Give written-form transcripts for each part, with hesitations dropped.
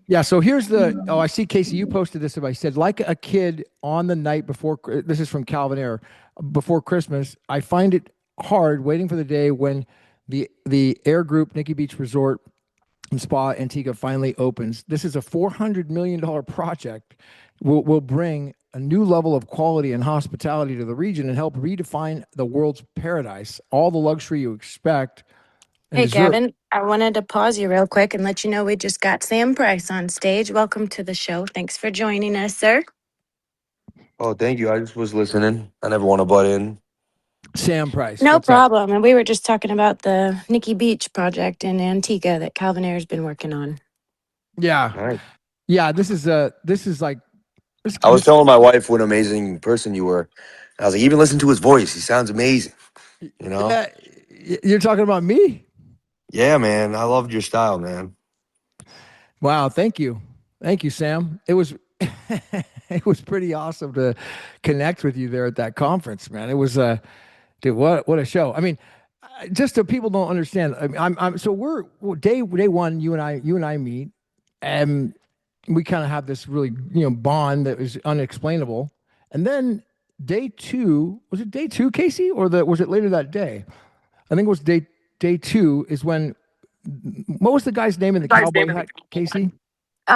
Yeah, so here's the. Oh, I see, Casey. You posted this. About. He said, like a kid on the night before. This is from Calvin Air. Before Christmas, I find it hard waiting for the day when the Air Group Nikki Beach Resort and Spa Antigua finally opens. This is a $400 million project. Will bring a new level of quality and hospitality to the region and help redefine the world's paradise. All the luxury you expect and Hey, deserve. Gavin, I wanted to pause you real quick and let you know we just got Sam Price on stage. Welcome to the show. Thanks for joining us, sir. Oh, thank you. I just was listening. I never want to butt in. Sam Price, No what's up? problem. And we were just talking about the Nikki Beach project in Antigua that Calvin Air's been working on. Yeah, All right. yeah. This is like I was this. telling my wife what an amazing person you were. I was like, even listen to his voice. He sounds amazing. You know? Yeah, you're talking about me. Yeah, man. I loved your style, man. Wow, thank you, Sam. It was it was pretty awesome to connect with you there at that conference, man. It was dude, what a show. I mean, just so people don't understand. I mean, I'm so we're day one. You and I meet, and we kind of have this really bond that is unexplainable. And then day two, was it day two, Casey, or was it later that day? I think it was day two is when. What was the guy's name in the cowboy hat, Casey?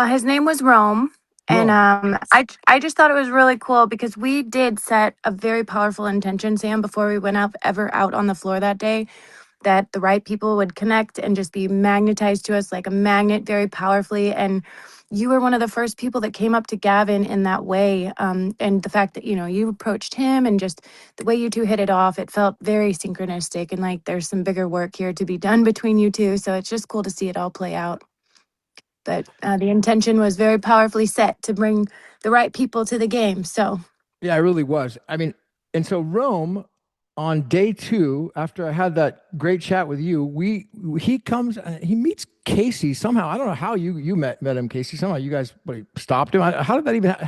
His name was Rome. And Rome. I just thought it was really cool because we did set a very powerful intention, Sam, before we went out on the floor that day, that the right people would connect and just be magnetized to us like a magnet very powerfully. And you were one of the first people that came up to Gavin in that way. And the fact that, you approached him and just the way you two hit it off, it felt very synchronistic and like there's some bigger work here to be done between you two. So it's just cool to see it all play out. But the intention was very powerfully set to bring the right people to the game. So Yeah, it really was. I mean, and so Rome on day two, after I had that great chat with you, he comes, he meets Casey somehow. I don't know how you met him, Casey. Somehow you guys stopped him. How did that even happen?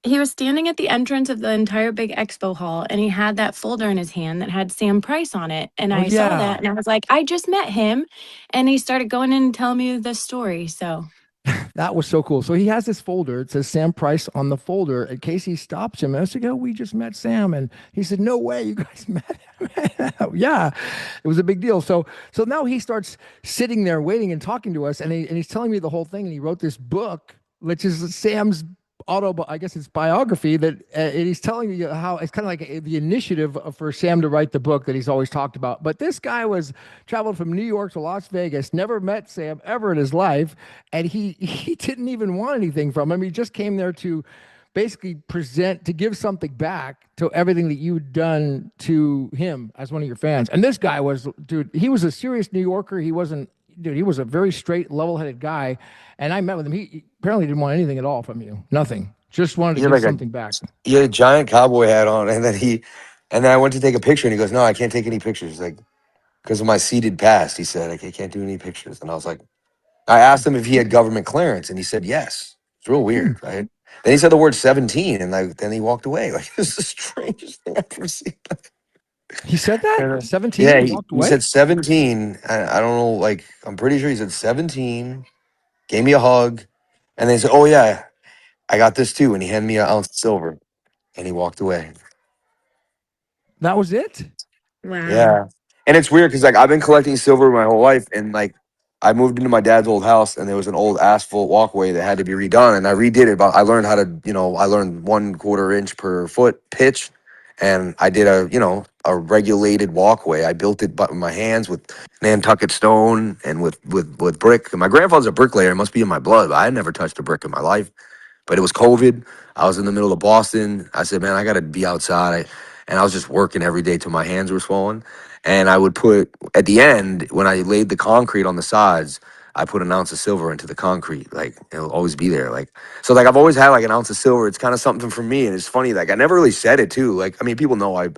He was standing at the entrance of the entire big expo hall and he had that folder in his hand that had Sam Price on it. And Oh I saw yeah, that and I was like, I just met him. And he started going in and telling me the story. So that was so cool. So he has this folder. It says Sam Price on the folder. And Casey stops him. And I said, "Oh, we just met Sam." And he said, "No way, you guys met him." Yeah, it was a big deal. So now he starts sitting there waiting and talking to us, and he's telling me the whole thing. And he wrote this book, which is Sam's I guess it's biography that and he's telling you how it's kind of like the initiative for Sam to write the book that he's always talked about. But this guy was traveled from New York to Las Vegas, never met Sam ever in his life, and he didn't even want anything from him. He just came there to basically to give something back to everything that you'd done to him as one of your fans. And this guy was, dude, he was a serious New Yorker. He wasn't, dude, he was a very straight, level-headed guy. And I met with him. He apparently didn't want anything at all from you. Nothing. Just wanted He to had give like a something back. he had a giant cowboy hat on, and then I went to take a picture, and he goes, "No, I can't take any pictures, like because of my seated past." He said, "I can't do any pictures," and I was like, I asked him if he had government clearance, and he said yes. It's real Hmm. weird, right? Then he said the word 17, and then he walked away. Like it's the strangest thing I've ever seen. He said that? Yeah, 17? yeah, He walked he away? said 17. I don't know, like I'm pretty sure he said 17. Gave me a hug, and then he said, "Oh yeah, I got this too," and he handed me an ounce of silver, and he walked away. That was it? wow. Yeah. And it's weird because like I've been collecting silver my whole life, and like I moved into my dad's old house, and there was an old asphalt walkway that had to be redone, and I redid it. But I learned how to, I learned 1/4 inch per foot pitch, and I did a regulated walkway. I built it with my hands with Nantucket stone and with brick. And my grandfather's a bricklayer; it must be in my blood. But I had never touched a brick in my life. But it was COVID. I was in the middle of Boston. I said, man, I got to be outside. And I was just working every day till my hands were swollen. And I would put, at the end, when I laid the concrete on the sides, I put an ounce of silver into the concrete. Like, it'll always be there. Like, so like I've always had like an ounce of silver. It's kind of something for me. And it's funny, like I never really said it too. Like, I mean, people know I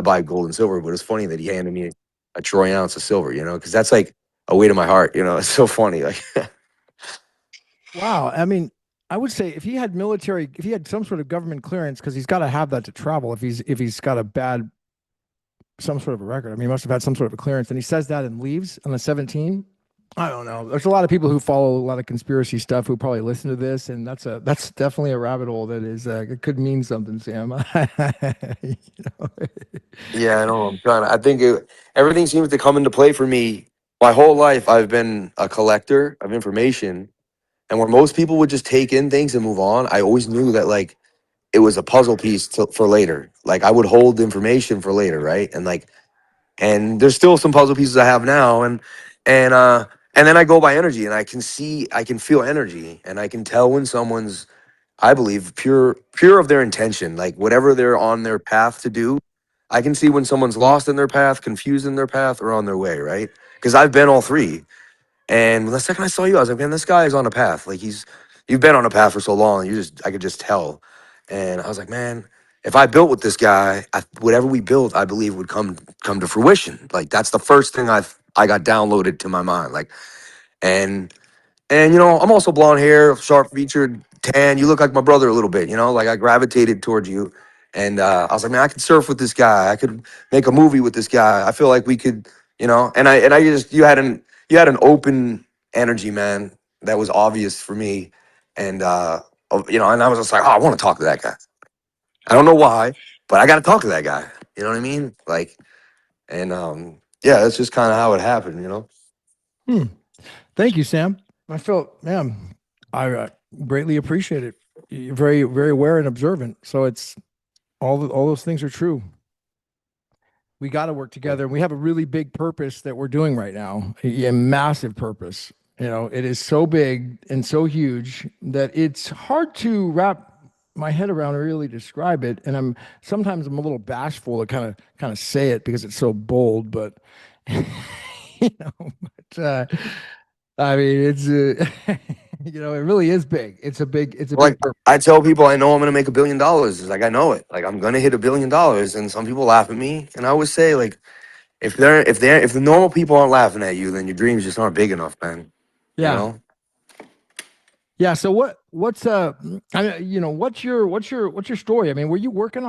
buy gold and silver, but it's funny that he handed me a troy ounce of silver, because that's like a weight in my heart, It's so funny. Like, Wow. I mean, I would say if if he had some sort of government clearance, because he's got to have that to travel if he's got a bad some sort of a record. I mean, he must have had some sort of a clearance. And he says that and leaves on the 17. I don't know. There's a lot of people who follow a lot of conspiracy stuff who probably listen to this, and that's definitely a rabbit hole that is it could mean something, Sam. You know? Yeah, I know. I'm trying to. I think everything seems to come into play for me. My whole life, I've been a collector of information, and where most people would just take in things and move on, I always knew that like it was a puzzle piece for later. Like I would hold the information for later, right? And like, and there's still some puzzle pieces I have now, and and then I go by energy, and I can feel energy, and I can tell when someone's, I believe, pure of their intention, like whatever they're on their path to do. I can see when someone's lost in their path, confused in their path, or on their way, right? Because I've been all three. And the second I saw you, I was like, man, this guy is on a path. Like you've been on a path for so long. I could just tell. And I was like, man, if I built with this guy, whatever we built, I believe would come to fruition. Like that's the first thing I got downloaded to my mind. Like, and you know, I'm also blonde hair, sharp featured, tan. You look like my brother a little bit, you know, like I gravitated towards you. And I was like, man, I could surf with this guy. I could make a movie with this guy. I feel like we could, you know, and I just you had an open energy, man, that was obvious for me. And you know, and I was just like, oh, I want to talk to that guy. I don't know why, but I gotta talk to that guy. You know what I mean? Like, and yeah, that's just kind of how it happened, you know. Hmm. Thank you, Sam. I felt, man, I greatly appreciate it. You're very, very aware and observant. So it's all those things are true. We got to work together. And we have a really big purpose that we're doing right now, a massive purpose. You know, it is so big and so huge that it's hard to wrap my head around or really describe it. And sometimes I'm a little bashful to kind of say it because it's so bold, but you know, but I mean, it's you know, it really is big. It's a big Like purpose. I tell people I know I'm gonna make $1 billion. It's like I know it. Like I'm gonna hit $1 billion. And some people laugh at me. And I always say, like, if the normal people aren't laughing at you, then your dreams just aren't big enough, man. You Yeah. know? Yeah. So what's I mean, you know, what's your story? I mean, were you working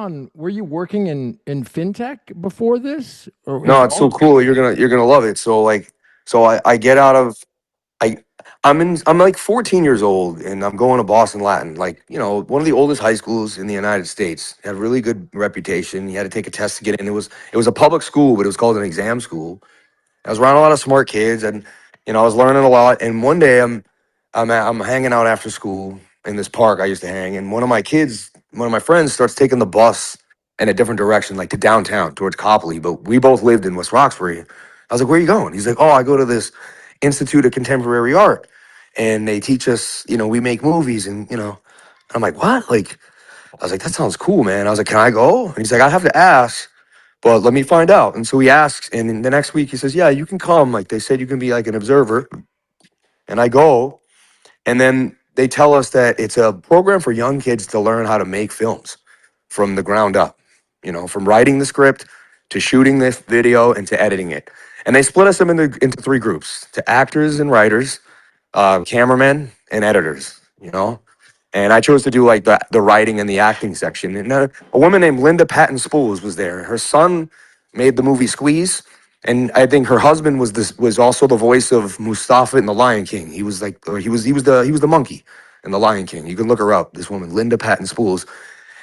in fintech before this or No, at it's so all? cool. You're gonna love it. So like I get out of I I'm like 14 years old and I'm going to Boston Latin, like, you know, one of the oldest high schools in the United States. Had a really good reputation. You had to take a test to get in. It was a public school, but it was called an exam school. I was around a lot of smart kids, and you know, I was learning a lot. And one day, I'm hanging out after school in this park I used to hang, and one of my friends, starts taking the bus in a different direction, like to downtown towards Copley. But we both lived in West Roxbury. I was like, "Where are you going?" He's like, "Oh, I go to this Institute of Contemporary Art, and they teach us, you know, we make movies, and you know." I'm like, "What?" Like, I was like, "That sounds cool, man." I was like, "Can I go?" And he's like, "I have to ask." But let me find out. And so he asks, and then the next week he says, "Yeah, you can come. Like they said, you can be like an observer." And I go, and then they tell us that it's a program for young kids to learn how to make films from the ground up. You know, from writing the script to shooting this video and to editing it. And they split us into three groups: to actors and writers, cameramen and editors. You know, and I chose to do like the writing and the acting section. And a woman named Linda Patton Spools was there. Her son made the movie Squeeze, and I think her husband was also the voice of Mustafa in The Lion King. He was like or he was the monkey in The Lion King. You can look her up. This woman, Linda Patton Spools.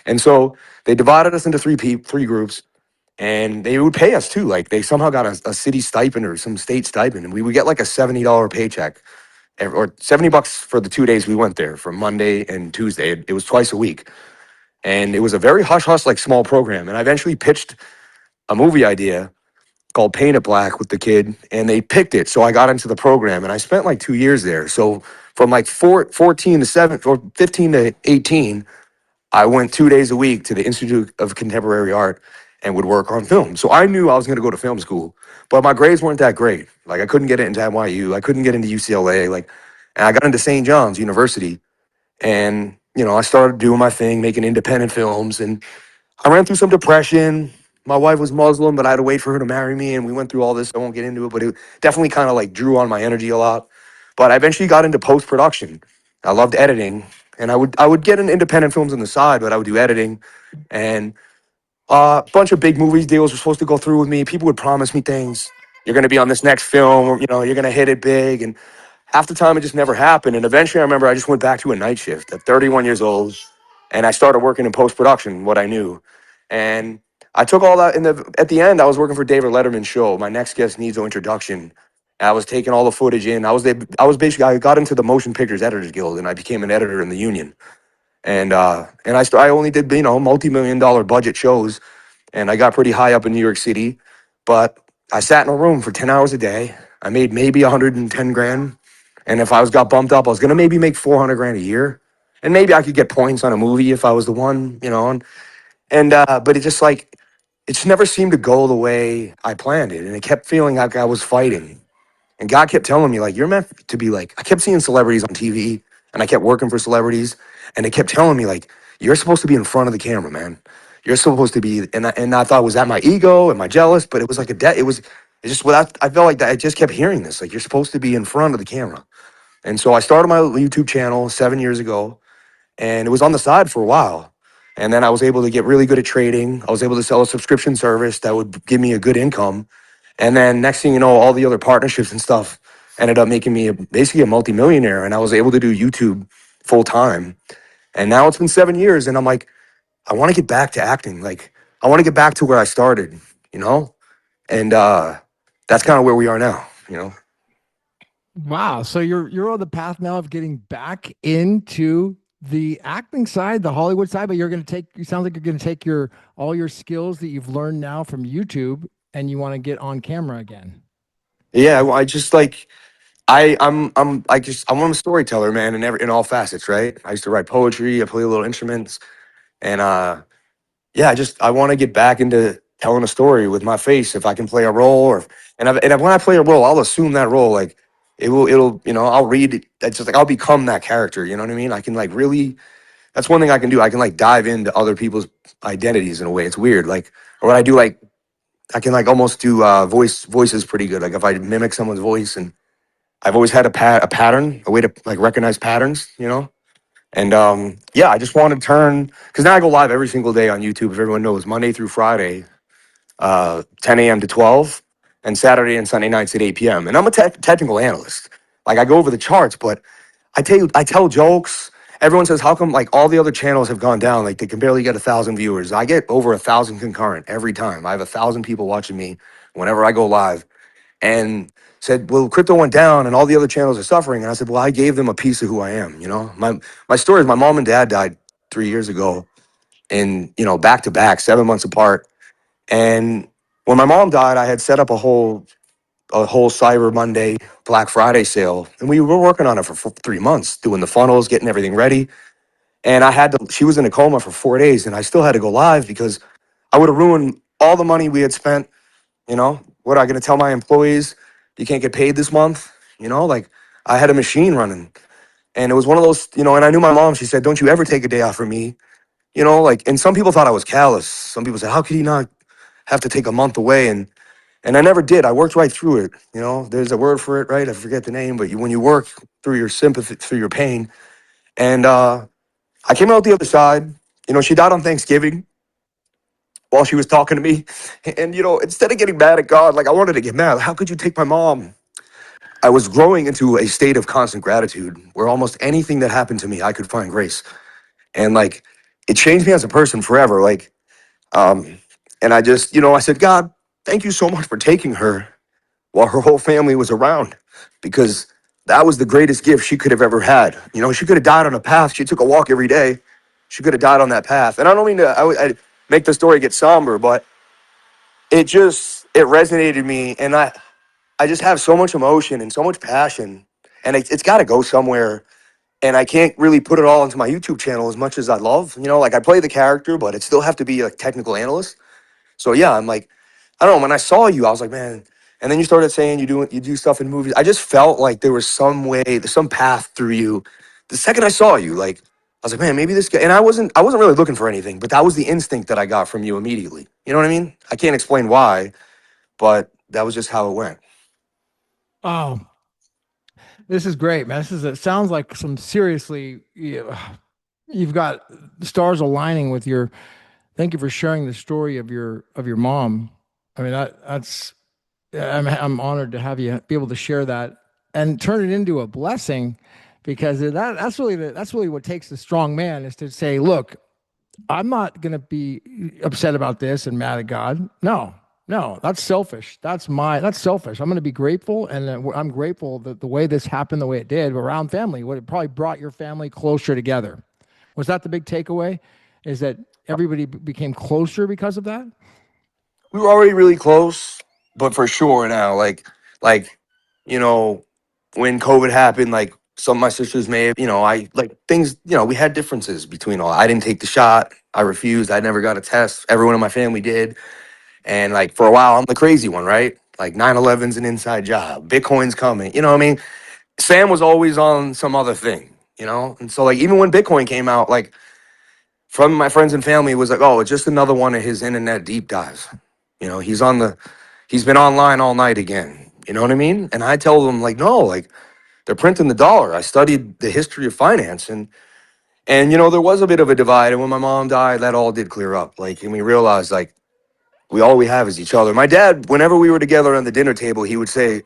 And so they divided us into three groups. And they would pay us too. Like they somehow got a city stipend or some state stipend, and we would get like a $70 paycheck or $70 for the 2 days we went there, from Monday and Tuesday. It was twice a week. And it was a very hush hush, like small program. And I eventually pitched a movie idea called Paint It Black with the kid, and they picked it. So I got into the program, and I spent like 2 years there. So from like 14 to 7 or 15 to 18, I went 2 days a week to the Institute of Contemporary Art and would work on film. So I knew I was going to go to film school, but my grades weren't that great. Like I couldn't get into NYU, I couldn't get into UCLA, like, and I got into St. John's University, and you know, I started doing my thing, making independent films, and I ran through some depression. My wife was Muslim, but I had to wait for her to marry me, and we went through all this. I won't get into it, but it definitely kind of like drew on my energy a lot. But I eventually got into post production. I loved editing, and I would get in independent films on the side, but I would do editing, and a bunch of big movies deals were supposed to go through with me. People would promise me things, you're going to be on this next film, or, you're going to hit it big. And half the time it just never happened. And eventually I remember I just went back to a night shift at 31 years old, and I started working in post-production, what I knew. And I took all that at the end, I was working for David Letterman's show. My next guest needs no introduction. I was taking all the footage in. I got into the Motion Pictures Editors Guild, and I became an editor in the union. I only did, multi-million-dollar budget shows, and I got pretty high up in New York City. But I sat in a room for 10 hours a day. I made maybe 110 grand. And if got bumped up, I was gonna maybe make 400 grand a year. And maybe I could get points on a movie if I was the one, but it just never seemed to go the way I planned it. And it kept feeling like I was fighting. And God kept telling me, like, you're meant to be like, I kept seeing celebrities on TV, and I kept working for celebrities. And they kept telling me, like, you're supposed to be in front of the camera, man. You're supposed to be. And I thought, was that my ego? Am I jealous? But it was like it's just without, I felt like that. I just kept hearing this, like, you're supposed to be in front of the camera. And so I started my YouTube channel 7 years ago, and it was on the side for a while. And then I was able to get really good at trading. I was able to sell a subscription service that would give me a good income. And then next thing you know, all the other partnerships and stuff ended up making me basically a multimillionaire. And I was able to do YouTube full time. And now it's been 7 years, and I'm like, I want to get back to acting. Like, I want to get back to where I started, you know? And that's kind of where we are now. Wow. So you're on the path now of getting back into the acting side, the Hollywood side, but you're going to take, you sound like you're going to take all your skills that you've learned now from YouTube, and you want to get on camera again. Yeah, well, I just like I'm a storyteller, man, in all facets, right? I used to write poetry, I play little instruments, and yeah, I want to get back into telling a story with my face if I can play a role, when I play a role, I'll assume that role, like it'll I'll read it. It's just like I'll become that character. You know what I mean? I can like really. That's one thing I can do. I can like dive into other people's identities in a way. It's weird. Like, or what I do, like I can like almost do voices pretty good. Like if I mimic someone's voice, and I've always had a pattern, a way to like recognize patterns. And yeah, I just want to turn, because now I go live every single day on YouTube. If everyone knows, Monday through Friday, 10 a.m. to 12, and Saturday and Sunday nights at 8 p.m. And I'm a technical analyst. Like I go over the charts, but I tell jokes. Everyone says, how come like all the other channels have gone down? Like they can barely get 1,000 viewers. I get over 1,000 concurrent every time. I have 1,000 people watching me whenever I go live. And said, well, crypto went down and all the other channels are suffering. And I said, well, I gave them a piece of who I am. My story is my mom and dad died 3 years ago, and back to back, 7 months apart. And when my mom died, I had set up a whole Cyber Monday, Black Friday sale, and we were working on it for 3 months, doing the funnels, getting everything ready. And she was in a coma for 4 days, and I still had to go live because I would have ruined all the money we had spent. What am I going to tell my employees? You can't get paid this month. Like I had a machine running, and it was one of those. And I knew my mom. She said, "Don't you ever take a day off from me." Like, and some people thought I was callous. Some people said, "How could he not have to take a month away?" And I never did. I worked right through it. There's a word for it, right? I forget the name, but when you work through your sympathy, through your pain, and I came out the other side. She died on Thanksgiving while she was talking to me, and instead of getting mad at God, like I wanted to get mad. How could you take my mom? I was growing into a state of constant gratitude where almost anything that happened to me, I could find grace. And like, it changed me as a person forever. Like, um, and I just, I said, God, thank you so much for taking her while her whole family was around, because that was the greatest gift she could have ever had. She could have died on a path. She took a walk every day. She could have died on that path. And I don't mean to, I make the story get somber, but it resonated me. And I just have so much emotion and so much passion, and it's got to go somewhere. And I can't really put it all into my YouTube channel as much as I love. Like I play the character, but it still have to be a technical analyst. So yeah, I'm like, I don't know. When I saw you, I was like, man. And then you started saying you do stuff in movies. I just felt like there was some way, there's some path through you. The second I saw you, like I was like, man, maybe this guy. And I wasn't really looking for anything, but that was the instinct that I got from you immediately. You know what I mean? I can't explain why, but that was just how it went. Oh, this is great, man. It sounds like some seriously, you've got stars aligning with thank you for sharing the story of your mom. I mean, that's I'm honored to have you be able to share that and turn it into a blessing, because that's really what takes the strong man, is to say, look, I'm not going to be upset about this and mad at God. No, no, that's selfish. That's selfish. I'm going to be grateful. And I'm grateful that the way this happened, the way it did around family, what it probably brought your family closer together. Was that the big takeaway? Is that everybody became closer because of that? We were already really close, but for sure now, like, you know, when COVID happened, like some of my sisters may have, I like things, we had differences between all. I didn't take the shot. I refused. I never got a test. Everyone in my family did. And like for a while, I'm the crazy one, right? Like 9/11's an inside job. Bitcoin's coming. You know what I mean? Sam was always on some other thing, And so like even when Bitcoin came out, like from my friends and family, it was like, oh, it's just another one of his internet deep dives. He's been online all night again. You know what I mean? And I tell them like, no, like they're printing the dollar. I studied the history of finance, and there was a bit of a divide. And when my mom died, that all did clear up. Like, and we realized like all we have is each other. My dad, whenever we were together on the dinner table, he would say,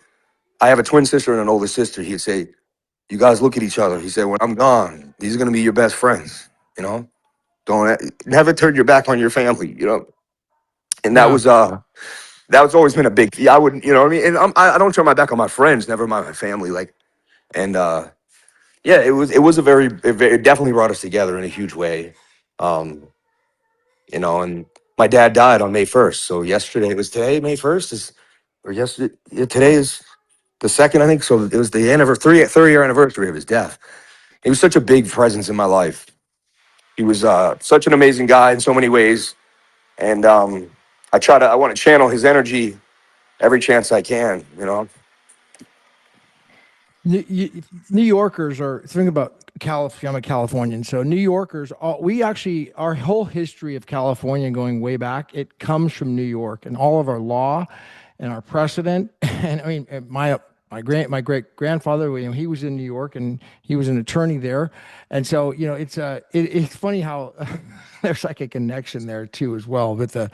I have a twin sister and an older sister. He'd say, you guys look at each other. He said, when I'm gone, these are gonna be your best friends, Don't never turn your back on your family. And Yeah. that was always been a big. Yeah, I wouldn't. You know what I mean? And I don't turn my back on my friends. Never mind my family. Like, and yeah, it was it definitely brought us together in a huge way. Um, and my dad died on May 1st. So yesterday was today. May 1st is or yesterday. Yeah, today is the second, I think. So it was the anniversary, 30-year anniversary of his death. He was such a big presence in my life. He was such an amazing guy in so many ways, and I want to channel his energy every chance I can. New Yorkers are, think about California. I'm a Californian, so New Yorkers. We actually, our whole history of California, going way back, it comes from New York, and all of our law and our precedent. And I mean, my great grandfather, he was in New York, and he was an attorney there. And so it's funny how there's like a connection there too as well with the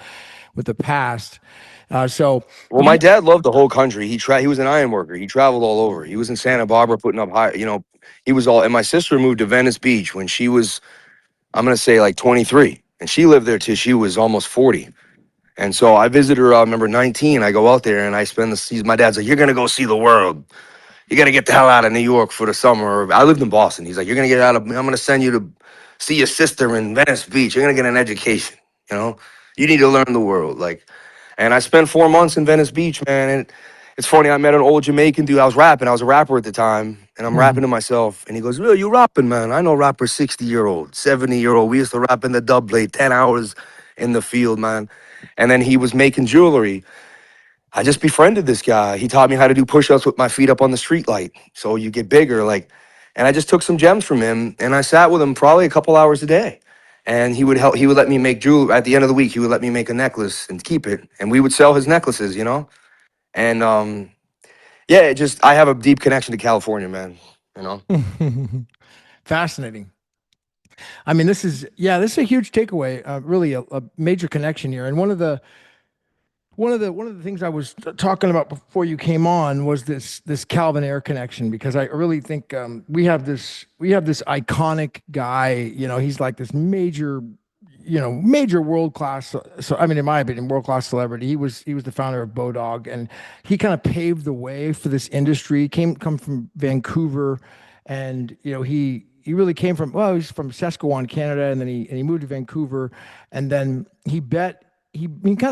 past. So Well, my dad loved the whole country. He was an iron worker. He traveled all over. He was in Santa Barbara putting up high. He was all. And my sister moved to Venice Beach when she was, I'm gonna say like 23, and she lived there till she was almost 40. And so I visited her. I remember 19. I go out there and I spend the season. My dad's like, "You're gonna go see the world. You got to get the hell out of New York for the summer." I lived in Boston. He's like, "You're gonna get out of. I'm gonna send you to see your sister in Venice Beach. You're gonna get an education. You know, you need to learn the world." Like, and I spent 4 months in Venice Beach, man. And it's funny. I met an old Jamaican dude. I was rapping. I was a rapper at the time, and I'm rapping to myself. And he goes, "Well, you rapping, man? I know rappers 60-year-old, 70-year-old. We used to rap in the dub plate, 10 hours in the field, man." And then he was making jewelry. I just befriended this guy. He taught me how to do push-ups with my feet up on the street light. So you get bigger, like, and I just took some gems from him and I sat with him probably a couple hours a day. And he would let me make jewelry at the end of the week. He would let me make a necklace and keep it. And we would sell his necklaces. And yeah, I have a deep connection to California, man. You know. Fascinating. I mean, this is a huge takeaway. Really, a major connection here. And one of the things I was talking about before you came on was this Calvin Air connection, because I really think we have this iconic guy. He's like this major world class. So I mean, in my opinion, world class celebrity. He was the founder of Bodog, and he kind of paved the way for this industry. Come from Vancouver, and he really came from, well, he's from Saskatchewan, Canada, and then he moved to Vancouver, and then he kind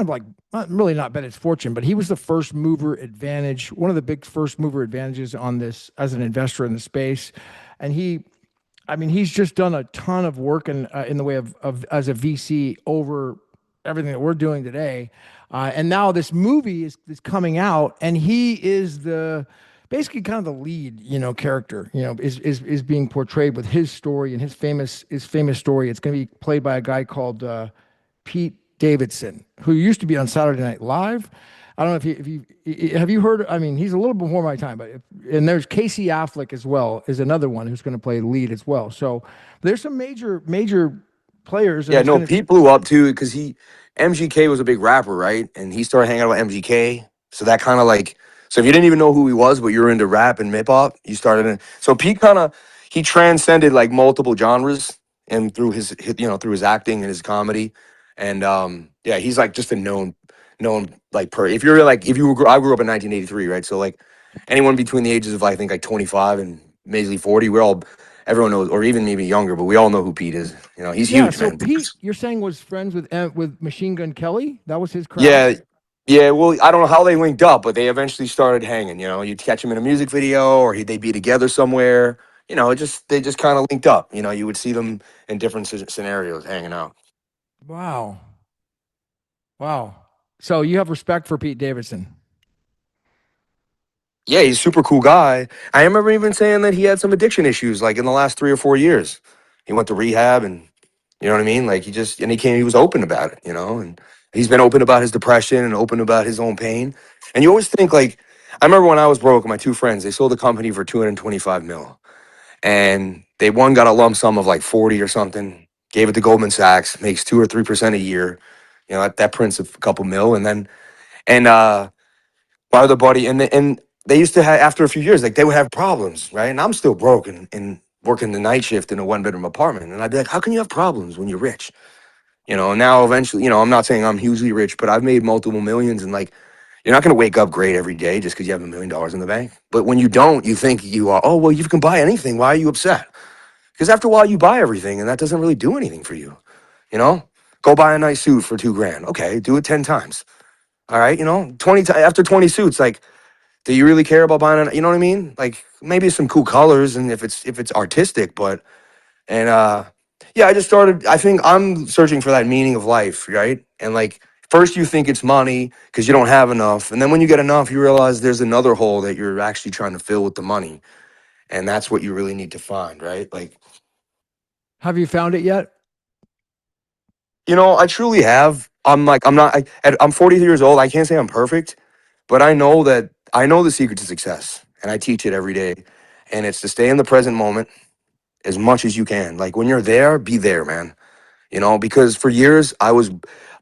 of like, not bet his fortune, but he was the first mover advantage, one of the big first mover advantages on this as an investor in the space. And I mean, he's just done a ton of work in the way of as a VC over everything that we're doing today. And now this movie is coming out, and he is basically kind of the lead, character, is being portrayed with his story and his famous story. It's going to be played by a guy called Pete Davidson, who used to be on Saturday Night Live. I don't know have you heard? I mean, he's a little before my time, and there's Casey Affleck as well, is another one who's going to play lead as well. So there's some major players. And Yeah, no, Pete blew up too because MGK was a big rapper, right? And he started hanging out with MGK. So that kind of like, so if you didn't even know who he was, but you were into rap and hip hop, you started in. So Pete kind of, he transcended like multiple genres and through through his acting and his comedy. And yeah, he's like just a known like if you're like, if you were, I grew up in 1983, right? So like anyone between the ages of I think like 25 and basically 40, everyone knows, or even maybe younger, but we all know who Pete is. You know, he's Yeah. huge, So man. Pete, you're saying was friends with Machine Gun Kelly? That was his crowd. Yeah, yeah. Well, I don't know how they linked up, but they eventually started hanging. You know, you'd catch them in a music video, or they'd be together somewhere. You know, they just kind of linked up. You know, you would see them in different scenarios hanging out. Wow. Wow. So you have respect for Pete Davidson. Yeah, he's a super cool guy. I remember even saying that he had some addiction issues, like in the last 3 or 4 years. He went to rehab, and you know what I mean. Like he was open about it. You know, and he's been open about his depression and open about his own pain. And you always think like, I remember when I was broke, my two friends they sold the company for 225 mil. And they one got a lump sum of like 40 or something, gave it to Goldman Sachs, makes 2 or 3% a year. You know, that prints a couple mil. And then, and my other buddy, and they used to have, after a few years, like they would have problems, right? And I'm still broke and working the night shift in a 1 bedroom apartment. And I'd be like, how can you have problems when you're rich? You know, now eventually, you know, I'm not saying I'm hugely rich, but I've made multiple millions. And like, you're not going to wake up great every day just because you have $1 million in the bank. But when you don't, you think you are, oh, well, you can buy anything. Why are you upset? Because after a while, you buy everything, and that doesn't really do anything for you. You know, go buy a nice suit for $2,000. Okay, do it 10 times. All right, you know, after 20 suits, like, do you really care about buying? You know what I mean? Like maybe some cool colors, and if it's artistic, but and yeah, I just started. I think I'm searching for that meaning of life, right? And like first, you think it's money because you don't have enough, and then when you get enough, you realize there's another hole that you're actually trying to fill with the money, and that's what you really need to find, right? Like. Have you found it yet? You know, I truly have. I'm like, I'm not, I'm 43 years old. I can't say I'm perfect, but I know the secret to success and I teach it every day. And it's to stay in the present moment as much as you can. Like when you're there, be there, man. You know, because for years I was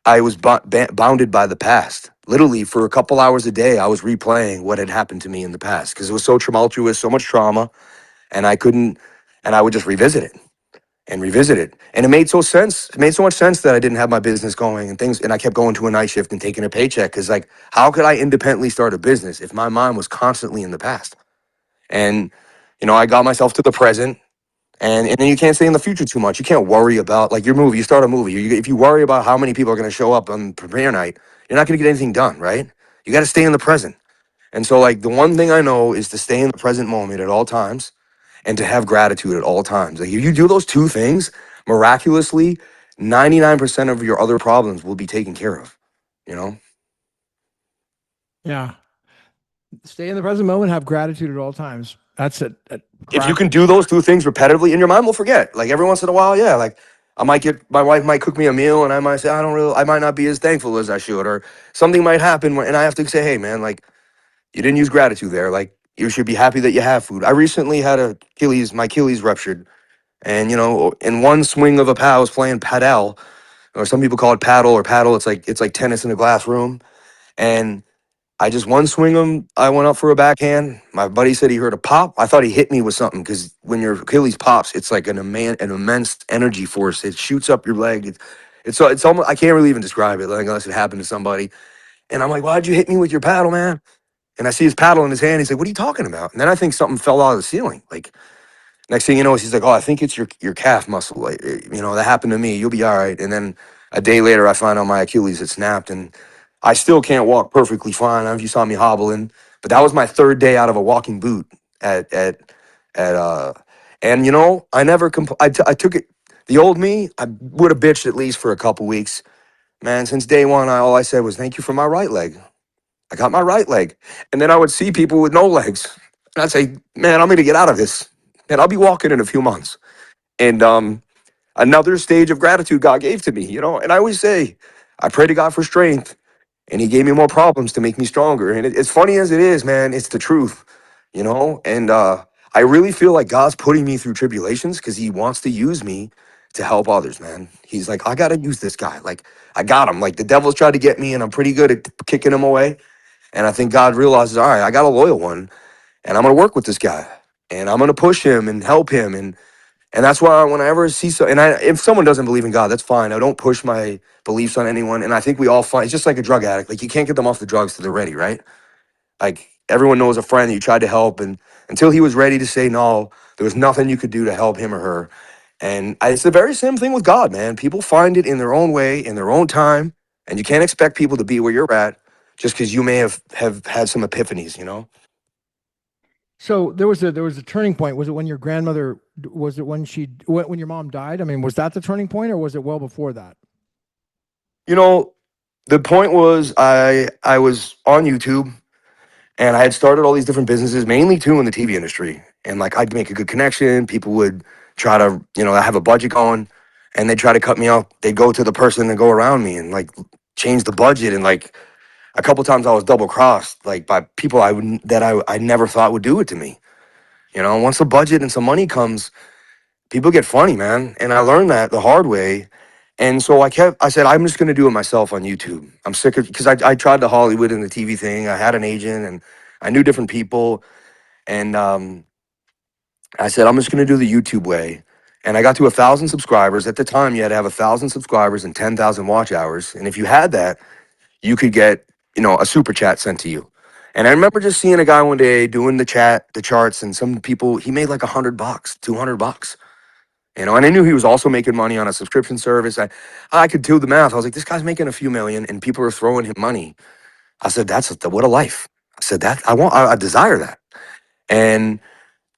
bounded by the past. Literally for a couple hours a day, I was replaying what had happened to me in the past because it was so tumultuous, so much trauma, and I couldn't, and I would just revisit it and revisit it. And it made so sense. It made so much sense that I didn't have my business going and things, and I kept going to a night shift and taking a paycheck. Cause like, how could I independently start a business if my mind was constantly in the past? And, you know, I got myself to the present and then you can't stay in the future too much. You can't worry about like your movie. You start a movie. If you worry about how many people are going to show up on premiere night, you're not going to get anything done, right? You got to stay in the present. And so like the one thing I know is to stay in the present moment at all times and to have gratitude at all times. Like if you do those two things, miraculously, 99% of your other problems will be taken care of, you know? Yeah. Stay in the present moment. Have gratitude at all times. That's it. If you can do those two things repetitively, and your mind will forget. Like every once in a while, yeah, like my wife might cook me a meal and I might say, I might not be as thankful as I should, or something might happen and I have to say, hey man, like you didn't use gratitude there. Like you should be happy that you have food. I recently had my Achilles ruptured. And you know, in one swing of a pad, I was playing padel, or some people call it paddle or paddle. It's like tennis in a glass room. And I just one swing him. I went up for a backhand. My buddy said he heard a pop. I thought he hit me with something because when your Achilles pops, it's like an immense energy force. It shoots up your leg. It's almost I can't really even describe it like unless it happened to somebody. And I'm like, why'd you hit me with your paddle, man? And I see his paddle in his hand. He's like, what are you talking about? And then I think something fell out of the ceiling. Like next thing you know, he's like, "Oh, I think it's your calf muscle. Like, you know, that happened to me. You'll be all right." And then a day later, I find out my Achilles had snapped, and I still can't walk perfectly fine. I don't know if you saw me hobbling, but that was my third day out of a walking boot at and you know, I never I took it. The old me, I would have bitched at least for a couple weeks, man. Since day one, all I said was, "Thank you for my right leg." I got my right leg. And then I would see people with no legs. And I'd say, man, I'm going to get out of this. And I'll be walking in a few months. And another stage of gratitude God gave to me, you know. And I always say, I pray to God for strength. And he gave me more problems to make me stronger. And as funny as it is, man, it's the truth, you know. And I really feel like God's putting me through tribulations because he wants to use me to help others, man. He's like, I got to use this guy. Like, I got him. Like, the devil's tried to get me, and I'm pretty good at kicking him away. And I think God realizes, all right, I got a loyal one, and I'm going to work with this guy, and I'm going to push him and help him. And that's why whenever I see if someone doesn't believe in God, that's fine. I don't push my beliefs on anyone. And I think we all find, it's just like a drug addict. Like, you can't get them off the drugs till they're ready, right? Like, everyone knows a friend that you tried to help, and until he was ready to say no, there was nothing you could do to help him or her. And it's the very same thing with God, man. People find it in their own way, in their own time, and you can't expect people to be where you're at just because you may have had some epiphanies, you know? So there was a turning point. Was it when your grandmother? Was it when your mom died? I mean, was that the turning point, or was it well before that? You know, the point was I was on YouTube, and I had started all these different businesses, mainly too in the TV industry. And like, I'd make a good connection. People would try to, have a budget going, and they'd try to cut me off. They'd go to the person that go around me and like change the budget. And like, a couple times I was double crossed, like, by people I never thought would do it to me. Once the budget and some money comes, people get funny, man. And I learned that the hard way. And so I said, I'm just going to do it myself on YouTube. I'm sick of, because I tried the Hollywood and the TV thing. I had an agent and I knew different people. And I said, I'm just going to do the YouTube way. And I got to 1,000 subscribers. At the time, you had to have 1,000 subscribers and 10,000 watch hours. And if you had that, you could get, a super chat sent to you. And I remember just seeing a guy one day doing the charts, and some people, he made like $100, $200. And I knew he was also making money on a subscription service. I could do the math. I was like, this guy's making a few million, and people are throwing him money. I said, what a life. I said, I desire that. And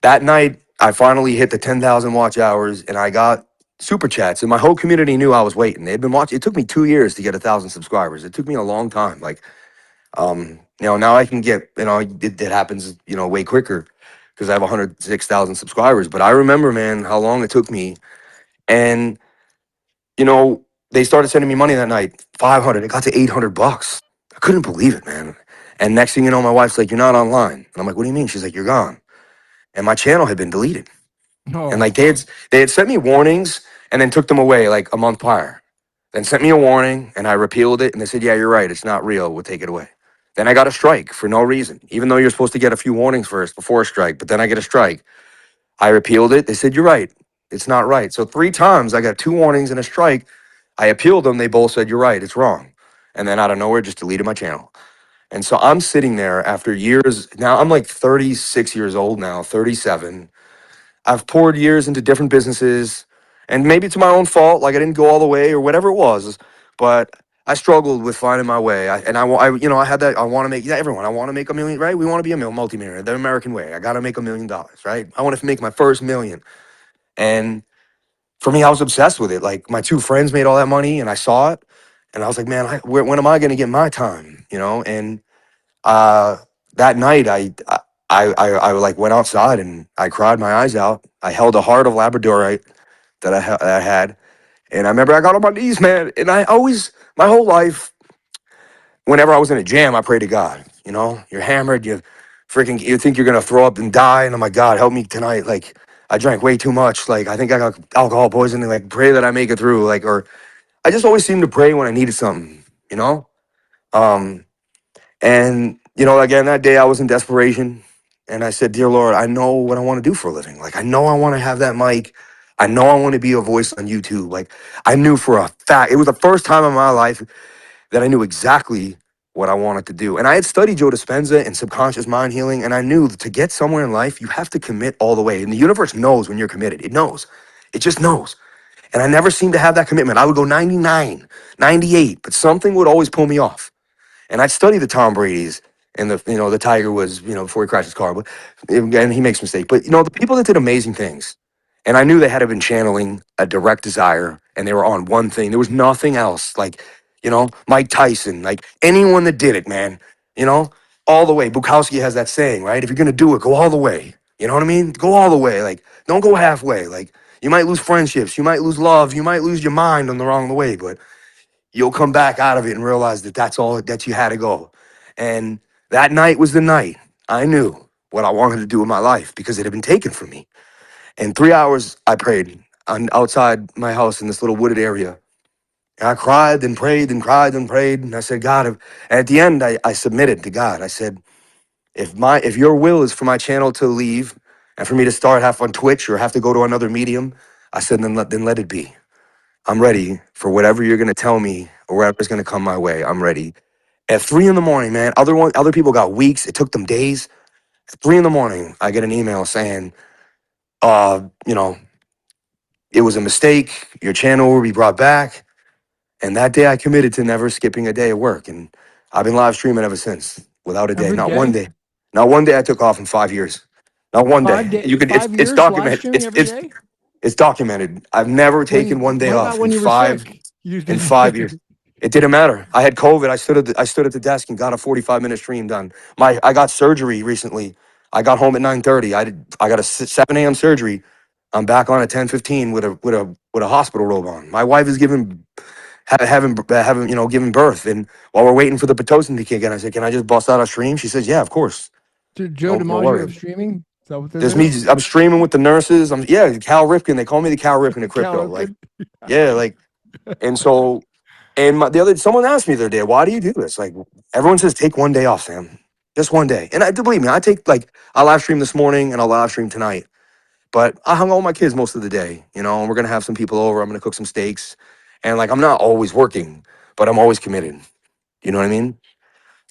that night, I finally hit the 10,000 watch hours, and I got super chats, and my whole community knew I was waiting. They'd been watching. It took me 2 years to get 1,000 subscribers. It took me a long time. Like, now I can get, it happens, way quicker because I have 106,000 subscribers. But I remember, man, how long it took me. And, they started sending me money that night, 500. It got to $800. I couldn't believe it, man. And next thing you know, my wife's like, you're not online. And I'm like, what do you mean? She's like, you're gone. And my channel had been deleted. And Oh, like, they had sent me warnings and then took them away like a month prior. Then sent me a warning, and I repealed it, and they said, yeah, you're right, it's not real, we'll take it away. Then I got a strike for no reason, even though you're supposed to get a few warnings first before a strike. But then I get a strike. I repealed it. They said, you're right, it's not right. So 3 times I got 2 warnings and a strike. I appealed them. They both said, you're right, it's wrong. And then out of nowhere, just deleted my channel. And so I'm sitting there after years. Now I'm like 36 years old now, 37. I've poured years into different businesses, and maybe it's my own fault. Like, I didn't go all the way or whatever it was, but I struggled with finding my way. I had that. I want to make, yeah, everyone, I want to make a million, right? We want to be a multimillionaire, the American way. I got to make $1 million, right? I want to make my first million. And for me, I was obsessed with it. Like, my 2 friends made all that money, and I saw it, and I was like, man, when am I going to get my time? And uh, that night, I like went outside and I cried my eyes out. I held a heart of Labradorite that I had, and I remember I got on my knees, man. And I always, my whole life, whenever I was in a jam, I prayed to God. You're hammered, you think you're gonna throw up and die, and I'm like, God, help me tonight. Like, I drank way too much. Like, I think I got alcohol poisoning. Like, pray that I make it through. Like, or I just always seemed to pray when I needed something. Um, And, again, that day I was in desperation, and I said, dear Lord, I know what I want to do for a living. Like, I know I want to have that mic. I know I want to be a voice on YouTube. Like, I knew for a fact, it was the first time in my life that I knew exactly what I wanted to do. And I had studied Joe Dispenza and subconscious mind healing, and I knew that to get somewhere in life, you have to commit all the way. And the universe knows when you're committed. It knows. It just knows. And I never seemed to have that commitment. I would go 99, 98, but something would always pull me off. And I'd study the Tom Brady's and the Tiger Woods, before he crashed his car, but and he makes mistakes. But the people that did amazing things, and I knew they had to have been channeling a direct desire, and they were on one thing. There was nothing else. Like, Mike Tyson, like anyone that did it, man, all the way. Bukowski has that saying, right? If you're gonna do it, go all the way. You know what I mean? Go all the way. Like, don't go halfway. Like, you might lose friendships, you might lose love, you might lose your mind on the wrong way, but you'll come back out of it and realize that that's all that you had to go. And that night was the night I knew what I wanted to do with my life because it had been taken from me. And 3 hours I prayed outside my house in this little wooded area. And I cried and prayed and cried and prayed. And I said, God, and at the end, I submitted to God. I said, if your will is for my channel to leave and for me to start half on Twitch or have to go to another medium, I said, then let it be. I'm ready for whatever you're gonna tell me or whatever's gonna come my way. I'm ready. At 3 in the morning, man, other people got weeks. It took them days. At 3 in the morning, I get an email saying, you know, it was a mistake. Your channel will be brought back. And that day I committed to never skipping a day of work. And I've been live streaming ever since without a day. Every Not one day? day. Not one day I took off in 5 years. Not one day. You could Five it's years live documented. streaming every day? It's documented. I've never taken one day What about off when you were sick? You in didn't. 5 years. It didn't matter. I had COVID. I stood at the desk and got a 45-minute stream done. I got surgery recently. I got home at 9:30. I got a 7 a.m. surgery. I'm back on at 10:15 with a hospital robe on. My wife is having giving birth, and while we're waiting for the pitocin to kick in, I said, "Can I just bust out a stream?" She says, "Yeah, of course. Joe No DiMaggio of worry." streaming? Is that what this There's me. is? I'm streaming with the nurses. Cal Ripken. They call me the Cal Ripken of Cal crypto. Like, Ripken? yeah, like, and so, and someone asked me the other day, "Why do you do this?" Like, everyone says, "Take one day off, Sam. Just one day." And believe me, I live stream this morning and I'll live stream tonight. But I hung out with my kids most of the day, and we're gonna have some people over. I'm gonna cook some steaks, and like, I'm not always working, but I'm always committed. You know what I mean?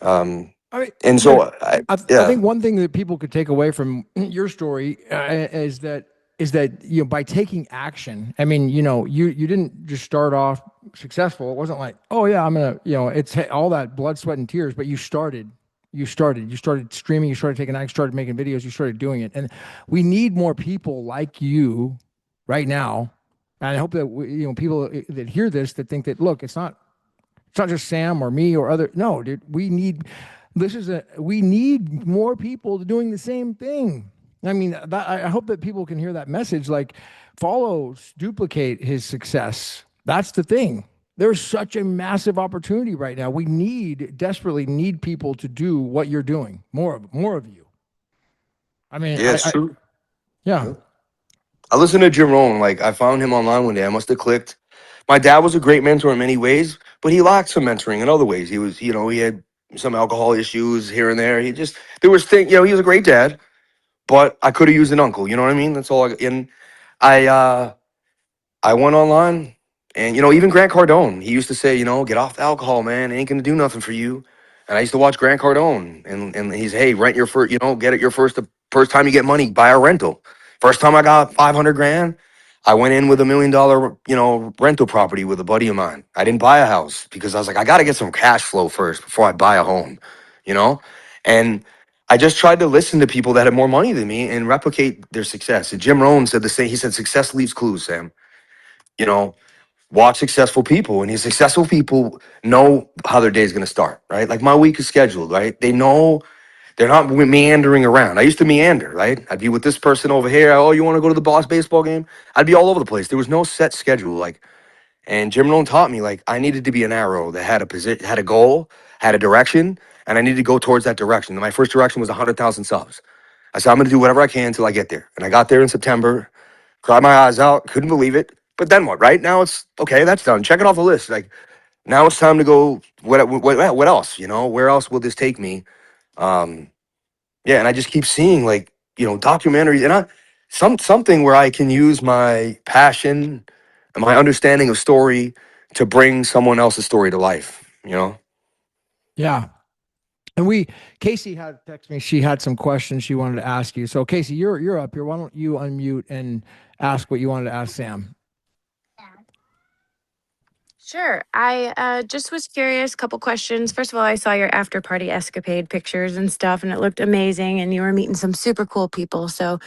Um, I mean, and there, so, I yeah, think one thing that people could take away from your story is that by taking action. I mean, you didn't just start off successful. It wasn't like, oh yeah, I'm gonna, it's all that blood, sweat, and tears. But you started streaming, you started taking action, started making videos, you started doing it, and we need more people like you right now. And I hope that people that hear this that think that look, it's not just Sam or me or other. No, dude, we need more people doing the same thing. I mean, I hope that people can hear that message. Like, follow, duplicate his success. That's the thing. There's such a massive opportunity right now. We desperately need people to do what you're doing. More of you. I mean, yeah, it's true. yeah, Yeah. I listened to Jim Rohn. Like, I found him online one day. I must have clicked. My dad was a great mentor in many ways, but he lacked some mentoring in other ways. He had some alcohol issues here and there. There was things, he was a great dad, but I could have used an uncle. You know what I mean? That's all. And I, I went online, and even Grant Cardone, he used to say, get off the alcohol, man. It ain't gonna do nothing for you. And I used to watch Grant Cardone, and he's, hey, rent your first, get it your first time you get money, buy a rental. First time I got 500 grand, I went in with $1 million, rental property with a buddy of mine. I didn't buy a house because I was like, I got to get some cash flow first before I buy a home, you know. And I just tried to listen to people that had more money than me and replicate their success. And Jim Rohn said the same. He said, "Success leaves clues, Sam." You know, watch successful people, and these successful people know how their day is going to start, right? Like, my week is scheduled, right? They know they're not meandering around. I used to meander, right? I'd be with this person over here. Oh, you want to go to the boss baseball game? I'd be all over the place. There was no set schedule. Like, and Jim Rohn taught me, like, I needed to be an arrow that had a position, had a goal, had a direction, and I needed to go towards that direction. And my first direction was 100,000 subs. I said, I'm going to do whatever I can until I get there. And I got there in September. Cried my eyes out, couldn't believe it. But then what, right? Now it's okay, that's done. Check it off the list. Like, now it's time to go. What else? Where else will this take me? Um, yeah, and I just keep seeing, like, documentaries, and something where I can use my passion and my understanding of story to bring someone else's story to life. yeah. And Casey had text me. She had some questions she wanted to ask you. So Casey, you're up here. Why don't you unmute and ask what you wanted to ask Sam? Sure. I just was curious, couple questions. First of all, I saw your after party escapade pictures and stuff, and it looked amazing. And you were meeting some super cool people. So